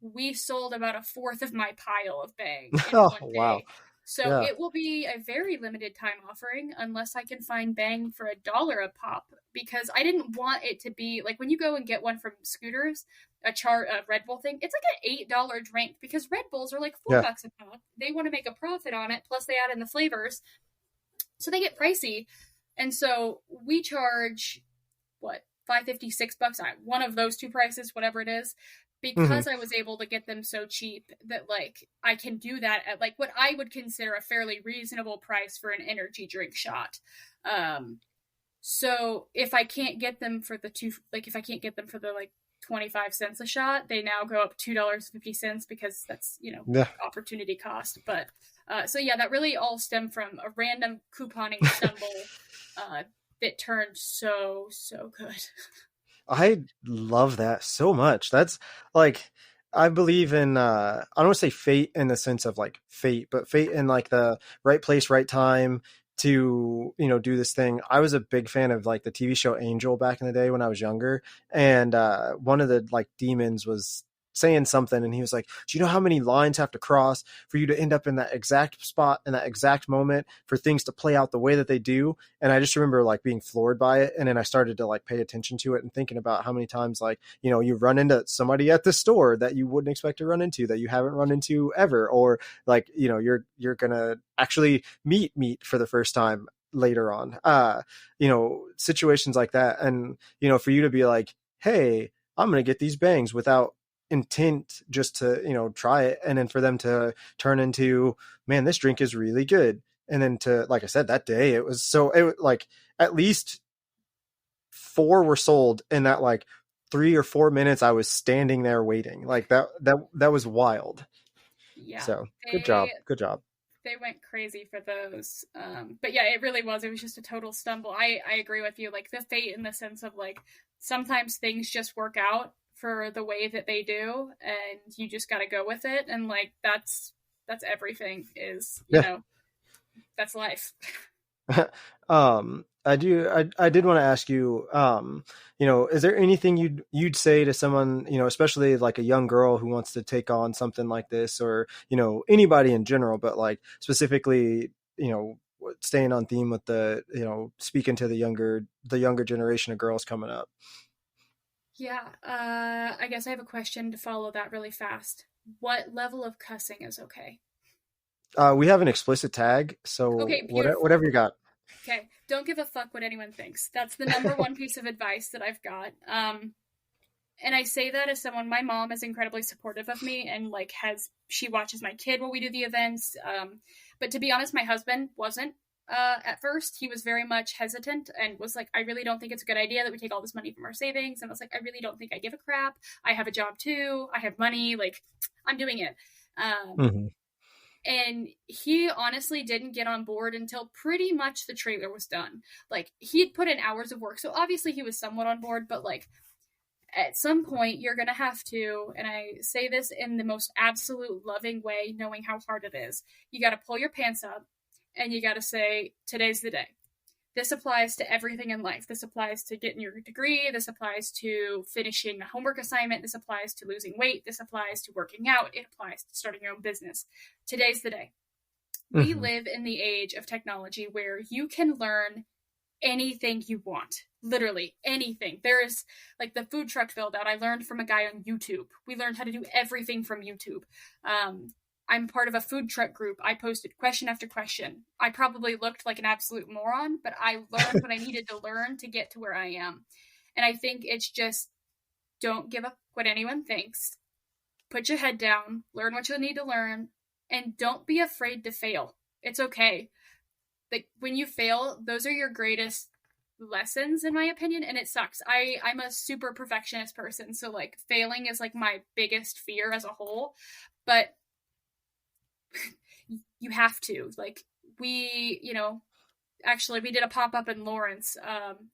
we sold about a fourth of my pile of Bang in one day. Wow. So it will be a very limited time offering unless I can find Bang for $1 a pop, because I didn't want it to be like when you go and get one from Scooters, a Red Bull thing, it's like an $8 drink because Red Bulls are like $4 a pop. They want to make a profit on it. Plus they add in the flavors. So they get pricey. And so we charge what, $5.50, $6, one of those two prices, whatever it is. Because I was able to get them so cheap that like I can do that at like what I would consider a fairly reasonable price for an energy drink shot. So if I can't get them for if I can't get them for the like 25 cents a shot, they now go up $2.50 because that's, opportunity cost. But so yeah, that really all stemmed from a random couponing stumble that turned so good. I love that so much. That's like, I believe in, I don't want to say fate in the sense of like fate, but fate in like the right place, right time to, do this thing. I was a big fan of like the TV show Angel back in the day when I was younger. And one of the like demons was saying something, and he was like, do you know how many lines have to cross for you to end up in that exact spot in that exact moment for things to play out the way that they do? And I just remember like being floored by it, and then I started to like pay attention to it and thinking about how many times like you run into somebody at the store that you wouldn't expect to run into, that you haven't run into ever, or like you're gonna actually meet for the first time later on, situations like that. And for you to be like, hey, I'm gonna get these bangs without intent, just to try it, and then for them to turn into, man, this drink is really good. And then to, like I said, that day it was like at least 4 were sold in that like 3 or 4 minutes I was standing there waiting. Like that was wild. Yeah, so good job They went crazy for those. But yeah, it was just a total stumble. I agree with you, like the fate in the sense of like sometimes things just work out for the way that they do, and you just got to go with it. And like that's everything is, that's life. I did want to ask you, is there anything you'd say to someone, especially like a young girl who wants to take on something like this, or anybody in general, but like specifically, staying on theme with the, speaking to the younger generation of girls coming up? Yeah, I guess I have a question to follow that really fast. What level of cussing is okay? We have an explicit tag, so okay, whatever you got. Okay, don't give a fuck what anyone thinks. That's the number one piece of advice that I've got. And I say that as someone, my mom is incredibly supportive of me, and like she watches my kid while we do the events. But to be honest, my husband wasn't. At first, he was very much hesitant and was like, I really don't think it's a good idea that we take all this money from our savings. And I was like, I really don't think I give a crap. I have a job too. I have money. Like, I'm doing it. And he honestly didn't get on board until pretty much the trailer was done. Like, he had put in hours of work. So obviously he was somewhat on board, but like, at some point you're going to have to, and I say this in the most absolute loving way, knowing how hard it is, you got to pull your pants up. And you got to say, today's the day. This applies to everything in life. This applies to getting your degree. This applies to finishing a homework assignment. This applies to losing weight. This applies to working out. It applies to starting your own business. Today's the day. We live in the age of technology where you can learn anything you want. Literally anything. There is like the food truck build out. I learned from a guy on YouTube. We learned how to do everything from YouTube. I'm part of a food truck group. I posted question after question. I probably looked like an absolute moron, but I learned what I needed to learn to get to where I am. And I think it's just, don't give up what anyone thinks. Put your head down, learn what you need to learn, and don't be afraid to fail. It's okay. Like, when you fail, those are your greatest lessons, in my opinion, and it sucks. I'm a super perfectionist person, so like failing is like my biggest fear as a whole, but you have to. Like, actually, we did a pop-up in Lawrence.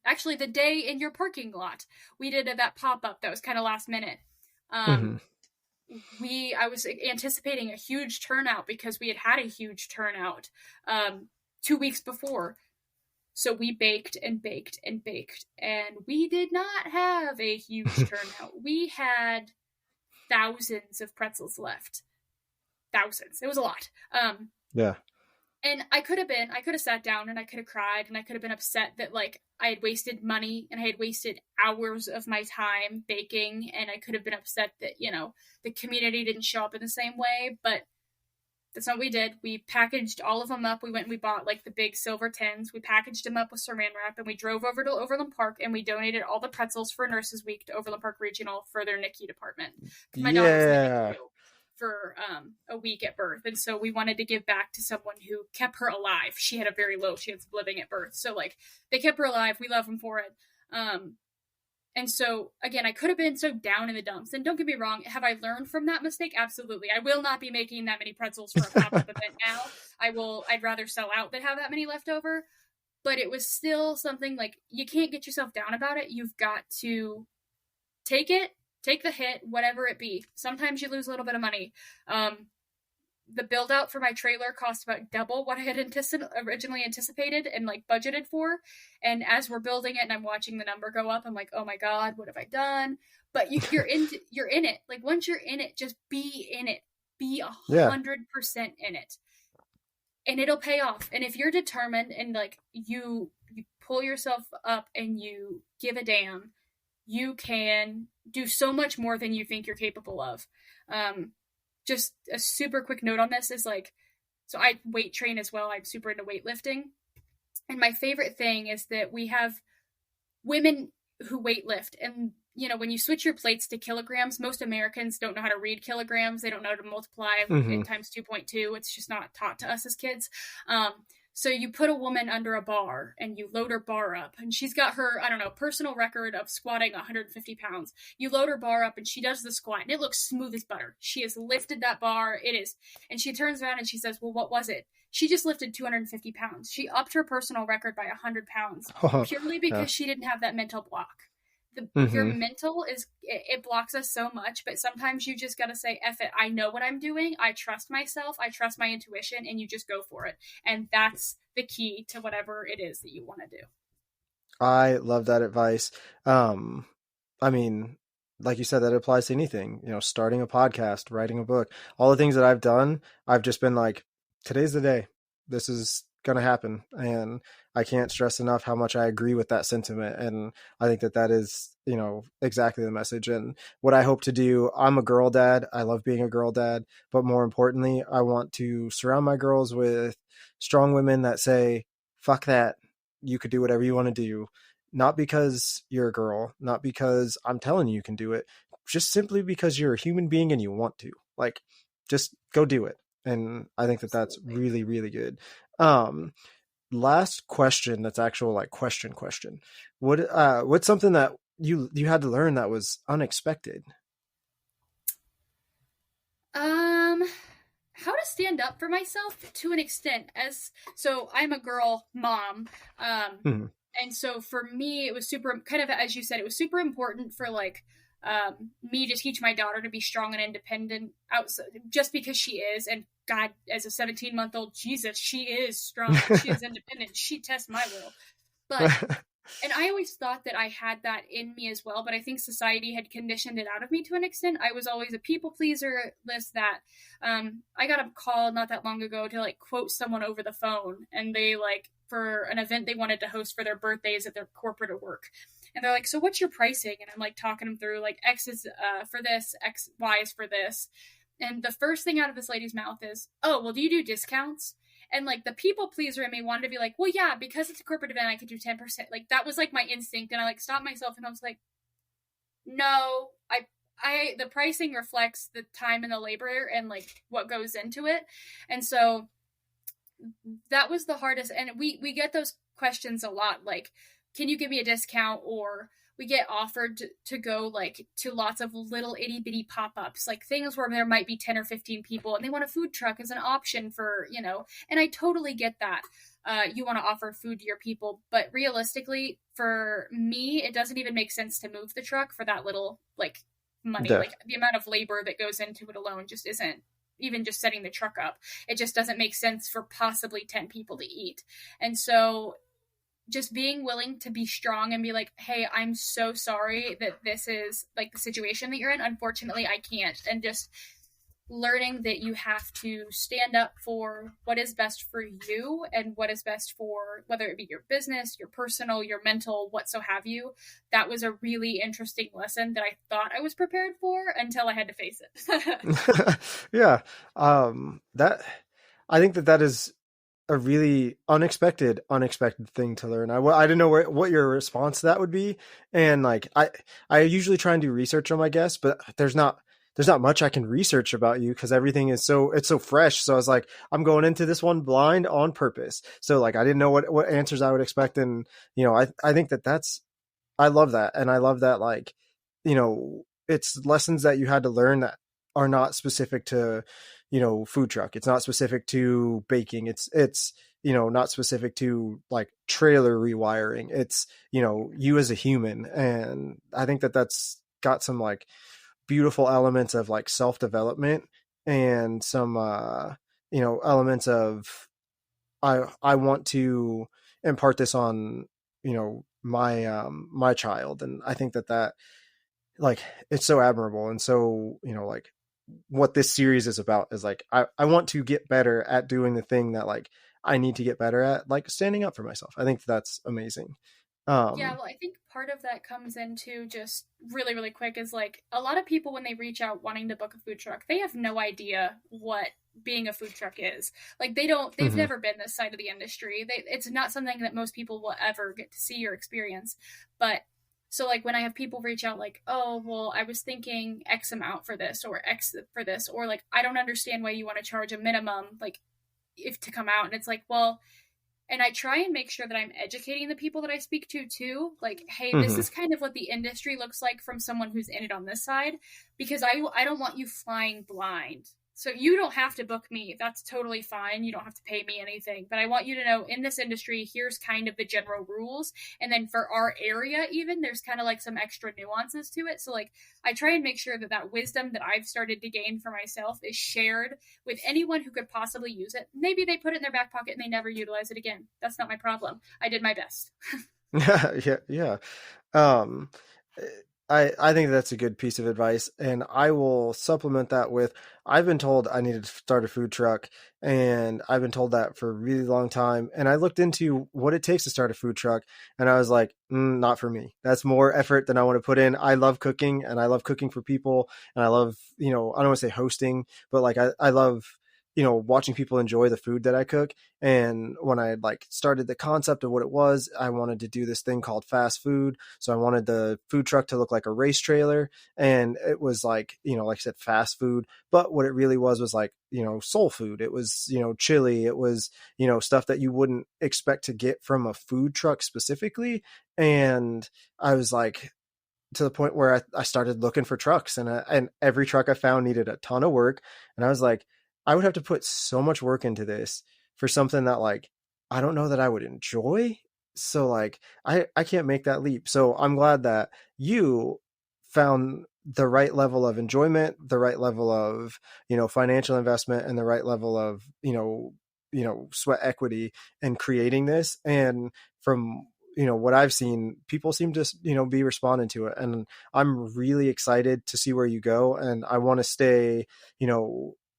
Actually, the day in your parking lot, we did that pop-up that was kind of last minute. I was anticipating a huge turnout because we had a huge turnout 2 weeks before. So we baked and baked and baked, and we did not have a huge turnout. We had thousands of pretzels left. Thousands. It was a lot. Yeah. And I could have sat down and I could have cried and I could have been upset that like I had wasted money and I had wasted hours of my time baking, and I could have been upset that, the community didn't show up in the same way, but that's not what we did. We packaged all of them up. We went and we bought like the big silver tins. We packaged them up with saran wrap, and we drove over to Overland Park and we donated all the pretzels for Nurses Week to Overland Park Regional for their NICU department. My daughter's in the NICU for a week at birth, and so we wanted to give back to someone who kept her alive. She had a very low chance of living at birth, so like they kept her alive. We love them for it. And so again, I could have been so down in the dumps, and don't get me wrong, have I learned from that mistake? Absolutely. I will not be making that many pretzels for a pop-up event now. I'd rather sell out than have that many left over, but it was still something like, you can't get yourself down about it. You've got to take the hit, whatever it be. Sometimes you lose a little bit of money. The build out for my trailer cost about double what I had originally anticipated and like budgeted for. And as we're building it and I'm watching the number go up, I'm like, oh my God, what have I done? But you're in it. Like, once you're in it, just be in it. Be 100% in it. And it'll pay off. And if you're determined and like you pull yourself up and you give a damn, you can do so much more than you think you're capable of. Just a super quick note on this is like, so I weight train as well. I'm super into weightlifting. And my favorite thing is that we have women who weightlift. And, when you switch your plates to kilograms, most Americans don't know how to read kilograms. They don't know how to multiply it times 2.2. It's just not taught to us as kids. So you put a woman under a bar and you load her bar up, and she's got her, personal record of squatting 150 pounds. You load her bar up and she does the squat and it looks smooth as butter. She has lifted that bar. It is. And she turns around and she says, well, what was it? She just lifted 250 pounds. She upped her personal record by 100 pounds purely because she didn't have that mental block. Your mental it blocks us so much, but sometimes you just got to say, F it. I know what I'm doing. I trust myself. I trust my intuition, and you just go for it. And that's the key to whatever it is that you want to do. I love that advice. I mean, like you said, that applies to anything, starting a podcast, writing a book, all the things that I've done. I've just been like, today's the day. This is going to happen. And I can't stress enough how much I agree with that sentiment. And I think that is, exactly the message. And what I hope to do, I'm a girl dad. I love being a girl dad, but more importantly, I want to surround my girls with strong women that say, fuck that. You could do whatever you want to do. Not because you're a girl, not because I'm telling you can do it, just simply because you're a human being and you want to. Like, just go do it. And I think that that's really, really good. Last question. That's actual like question. What's something that you had to learn that was unexpected? How to stand up for myself to an extent. So I'm a girl mom. And so for me, it was super, kind of, as you said, it was super important for like, me to teach my daughter to be strong and independent just because she is. And God, as a 17-month-old, Jesus, she is strong. She is independent. She tests my will. But And I always thought that I had that in me as well, but I think society had conditioned it out of me to an extent. I was always a people pleaser, this, that. I got a call not that long ago to like quote someone over the phone, and they like, for an event they wanted to host for their birthdays at their corporate or work. And they're like, so what's your pricing? And I'm like talking them through like X is for this, X, Y is for this. And the first thing out of this lady's mouth is, oh, well, do you do discounts? And like the people pleaser in me wanted to be like, well, yeah, because it's a corporate event, I could do 10%. Like that was like my instinct. And I like stopped myself and I was like, no, the pricing reflects the time and the labor and like what goes into it. And so that was the hardest. And we get those questions a lot. Like, can you give me a discount? Or we get offered to go like to lots of little itty bitty pop-ups, like things where there might be 10 or 15 people and they want a food truck as an option for, and I totally get that. You want to offer food to your people, but realistically for me, it doesn't even make sense to move the truck for that little like money. Yeah. Like the amount of labor that goes into it alone just isn't, even just setting the truck up. It just doesn't make sense for possibly 10 people to eat. And so just being willing to be strong and be like, hey, I'm so sorry that this is like the situation that you're in. Unfortunately, I can't. And just learning that you have to stand up for what is best for you and what is best for whether it be your business, your personal, your mental, what so have you. That was a really interesting lesson that I thought I was prepared for until I had to face it. Yeah. That I think that is a really unexpected thing to learn. I didn't know what your response to that would be. And like, I usually try and do research on my guests, but there's not much I can research about you because everything is it's so fresh. So I was like, I'm going into this one blind on purpose. So like, I didn't know what answers I would expect. And, I think I love that. And I love that, like, it's lessons that you had to learn that are not specific to, food truck. It's not specific to baking. It's, not specific to like trailer rewiring. It's, you as a human. And I think that that's got some like beautiful elements of like self-development and some, elements of, I want to impart this on, my child. And I think that like, it's so admirable. And so, like what this series is about is like, I want to get better at doing the thing that like I need to get better at, like standing up for myself. I think that's amazing. Yeah, well, I think part of that comes into just really, really quick is like a lot of people when they reach out wanting to book a food truck, they have no idea what being a food truck is. Like they've Mm-hmm. never been this side of the industry. It's not something that most people will ever get to see or experience. But so like when I have people reach out like, oh, well, I was thinking X amount for this or X for this, or like, I don't understand why you want to charge a minimum, like if to come out. And it's like, well, and I try and make sure that I'm educating the people that I speak to too. Like, hey, this Mm-hmm. is kind of what the industry looks like from someone who's in it on this side, because I don't want you flying blind. So you don't have to book me. That's totally fine. You don't have to pay me anything. But I want you to know in this industry, here's kind of the general rules. And then for our area, even there's kind of like some extra nuances to it. So like I try and make sure that that wisdom that I've started to gain for myself is shared with anyone who could possibly use it. Maybe they put it in their back pocket and they never utilize it again. That's not my problem. I did my best. Yeah. Yeah. Um, I think that's a good piece of advice, and I will supplement that with, I've been told I needed to start a food truck, and I've been told that for a really long time. And I looked into what it takes to start a food truck, and I was like, not for me. That's more effort than I want to put in. I love cooking, and I love cooking for people, and I love, I don't want to say hosting, but like I love, watching people enjoy the food that I cook. And when I like started the concept of what it was, I wanted to do this thing called fast food. So I wanted the food truck to look like a race trailer. And it was like, like I said, fast food, but what it really was like, soul food. It was, chili. It was, stuff that you wouldn't expect to get from a food truck specifically. And I was like, to the point where I started looking for trucks, and every truck I found needed a ton of work. And I was like, I would have to put so much work into this for something that like, I don't know that I would enjoy. So like, I can't make that leap. So I'm glad that you found the right level of enjoyment, the right level of, financial investment, and the right level of, sweat equity in creating this. And from, what I've seen, people seem to, be responding to it. And I'm really excited to see where you go. And I want to stay,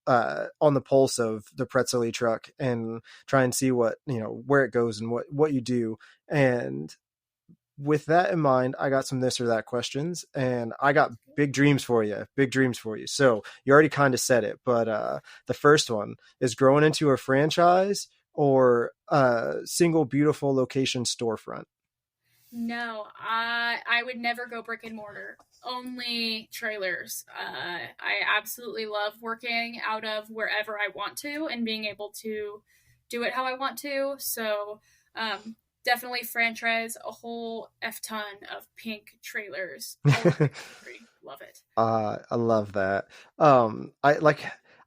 on the pulse of the Pretzlelly truck and try and see what, where it goes and what you do. And with that in mind, I got some this or that questions, and I got big dreams for you. Big dreams for you. So you already kind of said it, but the first one is growing into a franchise or a single beautiful location storefront. No, I would never go brick and mortar. Only trailers. I absolutely love working out of wherever I want to and being able to do it how I want to. So definitely franchise a whole F ton of pink trailers. Love it. I love that.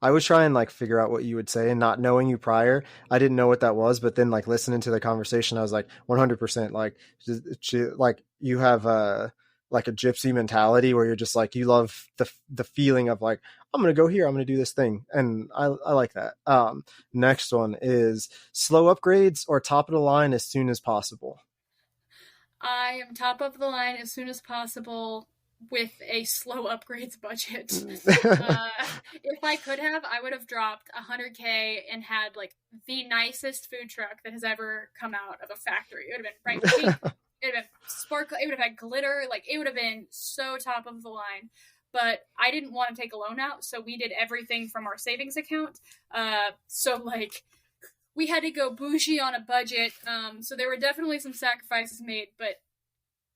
I was trying like figure out what you would say, and not knowing you prior, I didn't know what that was. But then like listening to the conversation, I was like 100% like like you have like a gypsy mentality where you're just like you love the feeling of like I'm gonna go here, I'm gonna do this thing, and I like that. Next one is slow upgrades or top of the line as soon as possible. I am top of the line as soon as possible with a slow upgrades budget. If I could have, I would have dropped 100K and had like the nicest food truck that has ever come out of a factory. It would have been bright pink. It would have been sparkle. It would have had glitter. Like it would have been so top of the line. But I didn't want to take a loan out, so we did everything from our savings account. So like we had to go bougie on a budget. So there were definitely some sacrifices made, but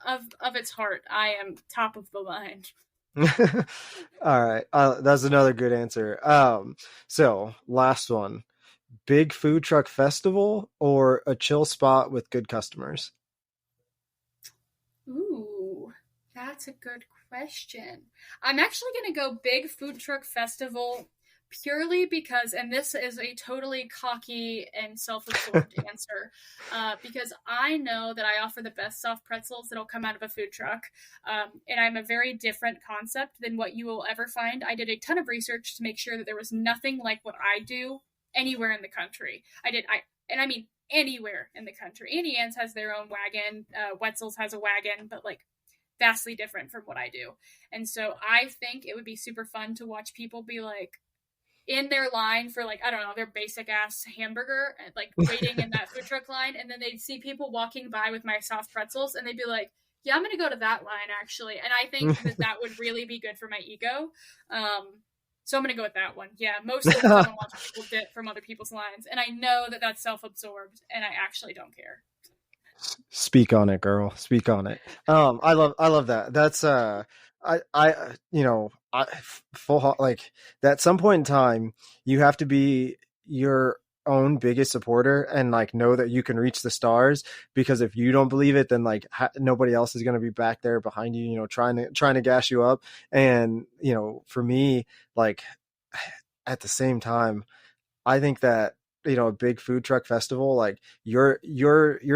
of its heart, I am top of the line. All right, that's another good answer. So last one: big food truck festival or a chill spot with good customers. Ooh, that's a good question. I'm actually going to go big food truck festival purely because, and this is a totally cocky and self-absorbed answer, because I know that I offer the best soft pretzels that'll come out of a food truck, and I'm a very different concept than what you will ever find. I did a ton of research to make sure that there was nothing like what I do anywhere in the country. I mean anywhere in the country. Auntie Anne's has their own wagon, Wetzel's has a wagon, but like vastly different from what I do. And so I think it would be super fun to watch people be like in their line for like, I don't know, their basic ass hamburger, and like waiting in that food truck line, and then they'd see people walking by with my soft pretzels and they'd be like, yeah, I'm gonna go to that line actually. And I think that would really be good for my ego. So I'm gonna go with that one. Yeah, mostly because I don't watch people dip from other people's lines, and I know that that's self-absorbed, and I actually don't care. Speak on it, girl. Speak on it. I love that. That's I full like that. At some point in time, you have to be your own biggest supporter and like know that you can reach the stars, because if you don't believe it, then like nobody else is going to be back there behind you, trying to gas you up. And for me, like at the same time, I think that a big food truck festival, like your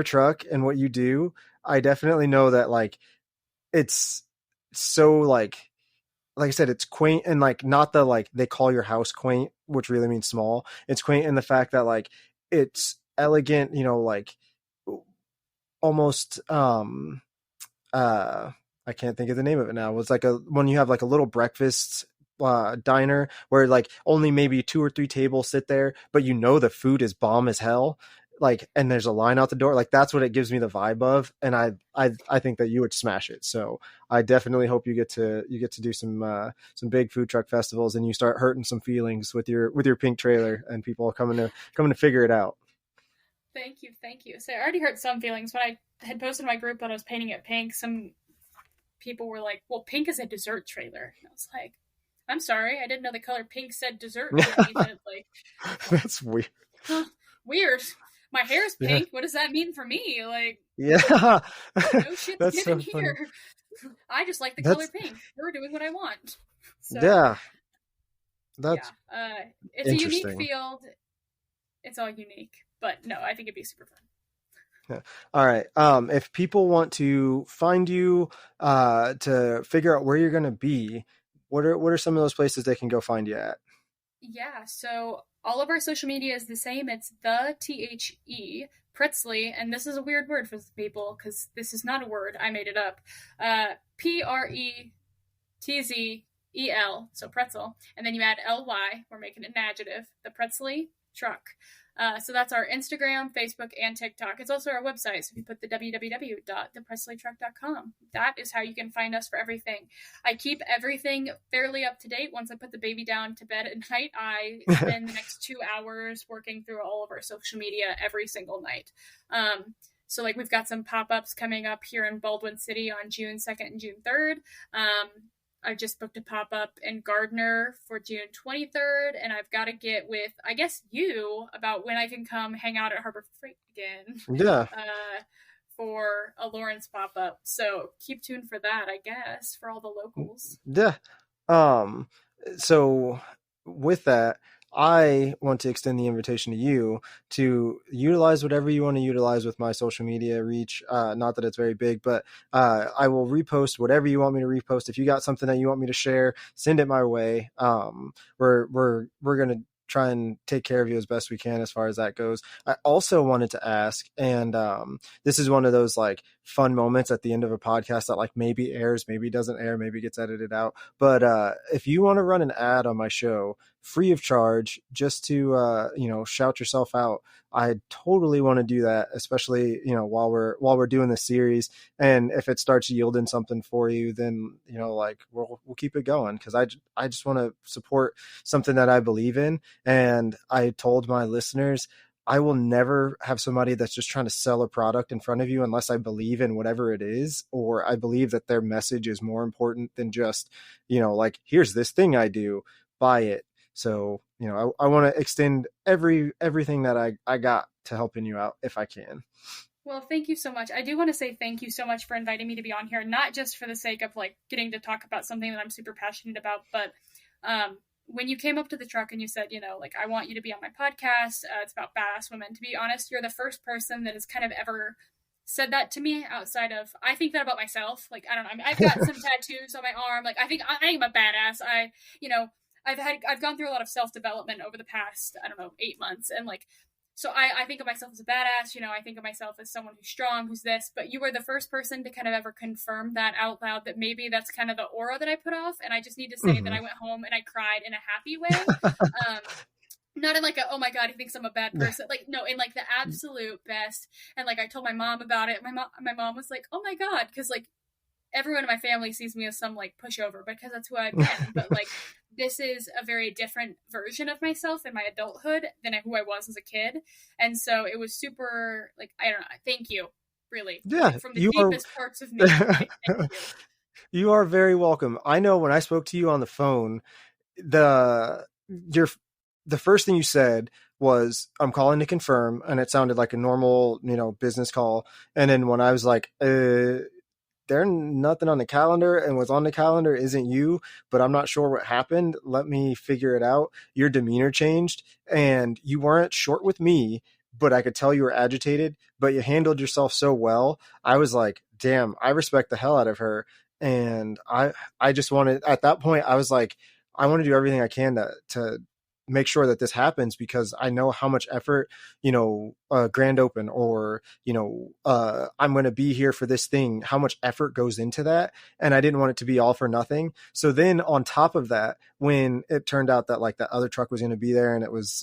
truck and what you do, I definitely know that like it's so like I said, it's quaint, and like not the like they call your house quaint, which really means small. It's quaint in the fact that like it's elegant, like almost I can't think of the name of it now. It's like when you have like a little breakfast diner where like only maybe 2 or 3 tables sit there, but the food is bomb as hell, like, and there's a line out the door. Like that's what it gives me the vibe of, and I think that you would smash it. So I definitely hope you get to do some big food truck festivals, and you start hurting some feelings with your pink trailer, and people coming to figure it out. Thank you. So I already hurt some feelings when I had posted in my group that I was painting it pink. Some people were like, "Well, pink is a dessert trailer." And I was like, "I'm sorry, I didn't know the color pink said dessert." Like, that's weird. Huh, weird. My hair's pink. Yeah. What does that mean for me? Like, yeah, no shit's that's given so here. I just like the color pink. We're doing what I want. So, yeah, that's it's a unique field. It's all unique, but no, I think it'd be super fun. Yeah. All right. If people want to find you, to figure out where you're going to be, what are some of those places they can go find you at? Yeah. So All of our social media is the same. It's the Pretzlelly, and this is a weird word for people because this is not a word. I made it up. Pretzzel, so pretzel, and then you add ly. We're making it an adjective. The Pretzlelly truck. So that's our Instagram, Facebook, and TikTok. It's also our website. So if you put the www.thepretzleytruck.com, that is how you can find us for everything. I keep everything fairly up to date. Once I put the baby down to bed at night, I spend the next 2 hours working through all of our social media every single night. So like we've got some pop-ups coming up here in Baldwin City on June 2nd and June 3rd. I just booked a pop-up in Gardner for June 23rd, and I've got to get with, I guess, you about when I can come hang out at Harbor Freight again. Yeah. For a Lawrence pop-up. So keep tuned for that, I guess, for all the locals. Yeah. So with that, I want to extend the invitation to you to utilize whatever you want to utilize with my social media reach. Not that it's very big, but I will repost whatever you want me to repost. If you got something that you want me to share, send it my way. We're gonna try and take care of you as best we can as far as that goes. I also wanted to ask, and this is one of those like fun moments at the end of a podcast that like maybe airs, maybe doesn't air, maybe gets edited out. But if you want to run an ad on my show free of charge, just to shout yourself out, I totally want to do that, especially while we're doing this series. And if it starts yielding something for you, then like we'll keep it going, because I just want to support something that I believe in. And I told my listeners, I will never have somebody that's just trying to sell a product in front of you unless I believe in whatever it is, or I believe that their message is more important than just, like, here's this thing I do, buy it. So, I want to extend everything that I got to helping you out if I can. Well, thank you so much. I do want to say thank you so much for inviting me to be on here, not just for the sake of like getting to talk about something that I'm super passionate about, but when you came up to the truck and you said, like, I want you to be on my podcast, it's about badass women. To be honest, you're the first person that has kind of ever said that to me outside of, I think that about myself. Like, I don't know. I mean, I've got some tattoos on my arm. Like, I think I am a badass. I've gone through a lot of self-development over the past, 8 months. And like, so I think of myself as a badass, I think of myself as someone who's strong, who's this, but you were the first person to kind of ever confirm that out loud, that maybe that's kind of the aura that I put off. And I just need to say that I went home and I cried in a happy way. Not in like a, oh my God, he thinks I'm a bad person. Like, no, in like the absolute best. And like, I told my mom about it. My mom was like, oh my God. Cause like everyone in my family sees me as some like pushover because that's who I've been. But like, this is a very different version of myself in my adulthood than who I was as a kid. And so it was super, like, I don't know. Thank you, really. Yeah. Like, from the deepest parts of me. Thank you. You are very welcome. I know when I spoke to you on the phone, the first thing you said was, I'm calling to confirm. And it sounded like a normal, business call. And then when I was like, there's nothing on the calendar, and what's on the calendar isn't you, but I'm not sure what happened. Let me figure it out. Your demeanor changed, and you weren't short with me, but I could tell you were agitated, but you handled yourself so well. I was like, damn, I respect the hell out of her. And I just wanted, at that point, I was like, I want to do everything I can to make sure that this happens, because I know how much effort, grand open, or, I'm going to be here for this thing, how much effort goes into that. And I didn't want it to be all for nothing. So then on top of that, when it turned out that like that other truck was going to be there and it was,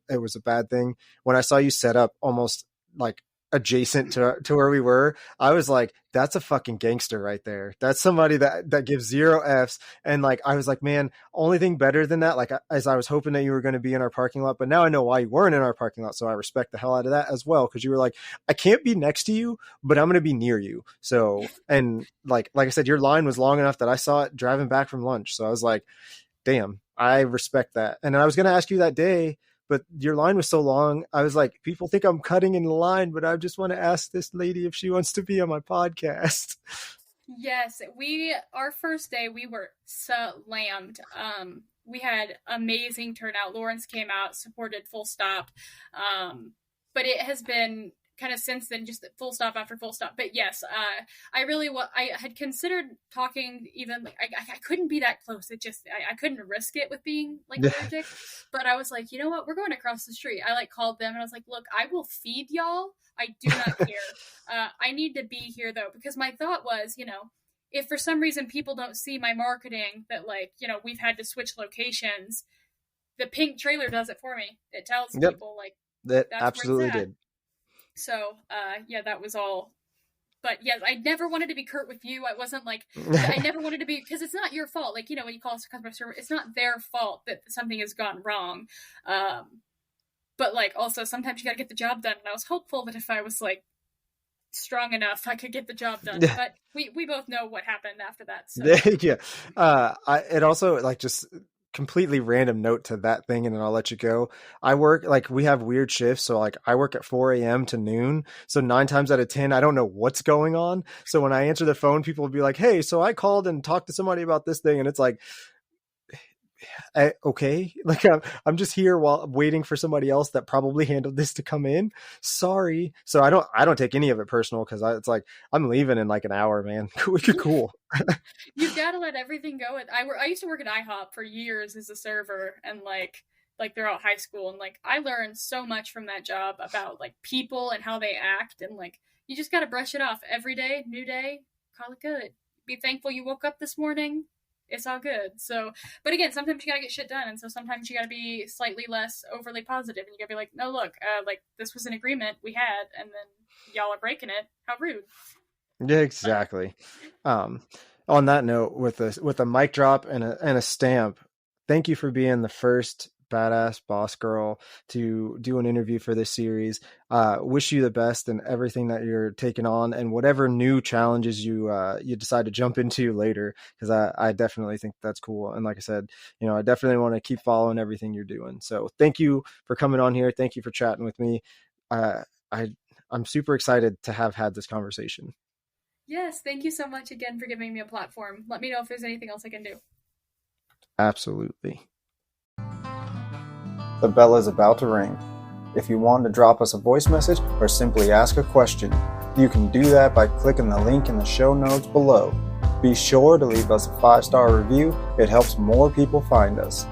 it was a bad thing, when I saw you set up almost like adjacent to where we were, I was like, that's a fucking gangster right there. That's somebody that gives zero F's. And like, I was like, man, only thing better than that, like, as I was hoping that you were going to be in our parking lot, but now I know why you weren't in our parking lot. So I respect the hell out of that as well. Cause you were like, I can't be next to you, but I'm going to be near you. So, and like I said, your line was long enough that I saw it driving back from lunch. So I was like, damn, I respect that. And I was going to ask you that day, but your line was so long. I was like, people think I'm cutting in the line, but I just want to ask this lady if she wants to be on my podcast. Yes, our first day, we were slammed. We had amazing turnout. Lawrence came out, supported full stop. But it has been kind of since then, just full stop after full stop. But yes, I had considered talking, even like I couldn't be that close. It just I couldn't risk it with being like allergic. But I was like, you know what, we're going across the street. I like called them and I was like, look, I will feed y'all. I do not care. I need to be here though, because my thought was, if for some reason people don't see my marketing that like, we've had to switch locations, the pink trailer does it for me. It tells people like that absolutely did. So, that was all. But yes, I never wanted to be curt with you. I wasn't like, I never wanted to be, because it's not your fault. Like, when you call us customer service, it's not their fault that something has gone wrong. But like, also sometimes you got to get the job done. And I was hopeful that if I was like strong enough, I could get the job done. But we both know what happened after that. So. Yeah. It also like just completely random note to that thing, and then I'll let you go. I work, like, we have weird shifts, so like I work at 4 a.m. to noon, so 9 times out of 10 I don't know what's going on. So when I answer the phone, people will be like, hey, so I called and talked to somebody about this thing, and it's like, okay, like I'm just here while waiting for somebody else that probably handled this to come in. Sorry. So I don't take any of it personal, because it's like, I'm leaving in like an hour, man. Cool. You've got to let everything go. I used to work at IHOP for years as a server, and like throughout high school, and like I learned so much from that job about like people and how they act, and like you just got to brush it off every day. New day, call it good. Be thankful you woke up this morning. It's all good. So, but again, sometimes you gotta get shit done, and so sometimes you gotta be slightly less overly positive, and you gotta be like, no, look, like this was an agreement we had, and then y'all are breaking it. How rude. Yeah, exactly. On that note, with a mic drop and a stamp, thank you for being the first badass boss girl to do an interview for this series. Wish you the best in everything that you're taking on, and whatever new challenges you decide to jump into later, because I definitely think that's cool. And like I said, I definitely want to keep following everything you're doing. So thank you for coming on here. Thank you for chatting with me. I'm super excited to have had this conversation. Yes, thank you so much again for giving me a platform. Let me know if there's anything else I can do. Absolutely. The bell is about to ring. If you want to drop us a voice message or simply ask a question, you can do that by clicking the link in the show notes below. Be sure to leave us a 5-star review. It helps more people find us.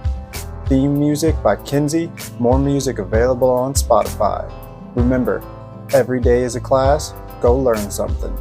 Theme music by Kinsey. More music available on Spotify. Remember, every day is a class. Go learn something.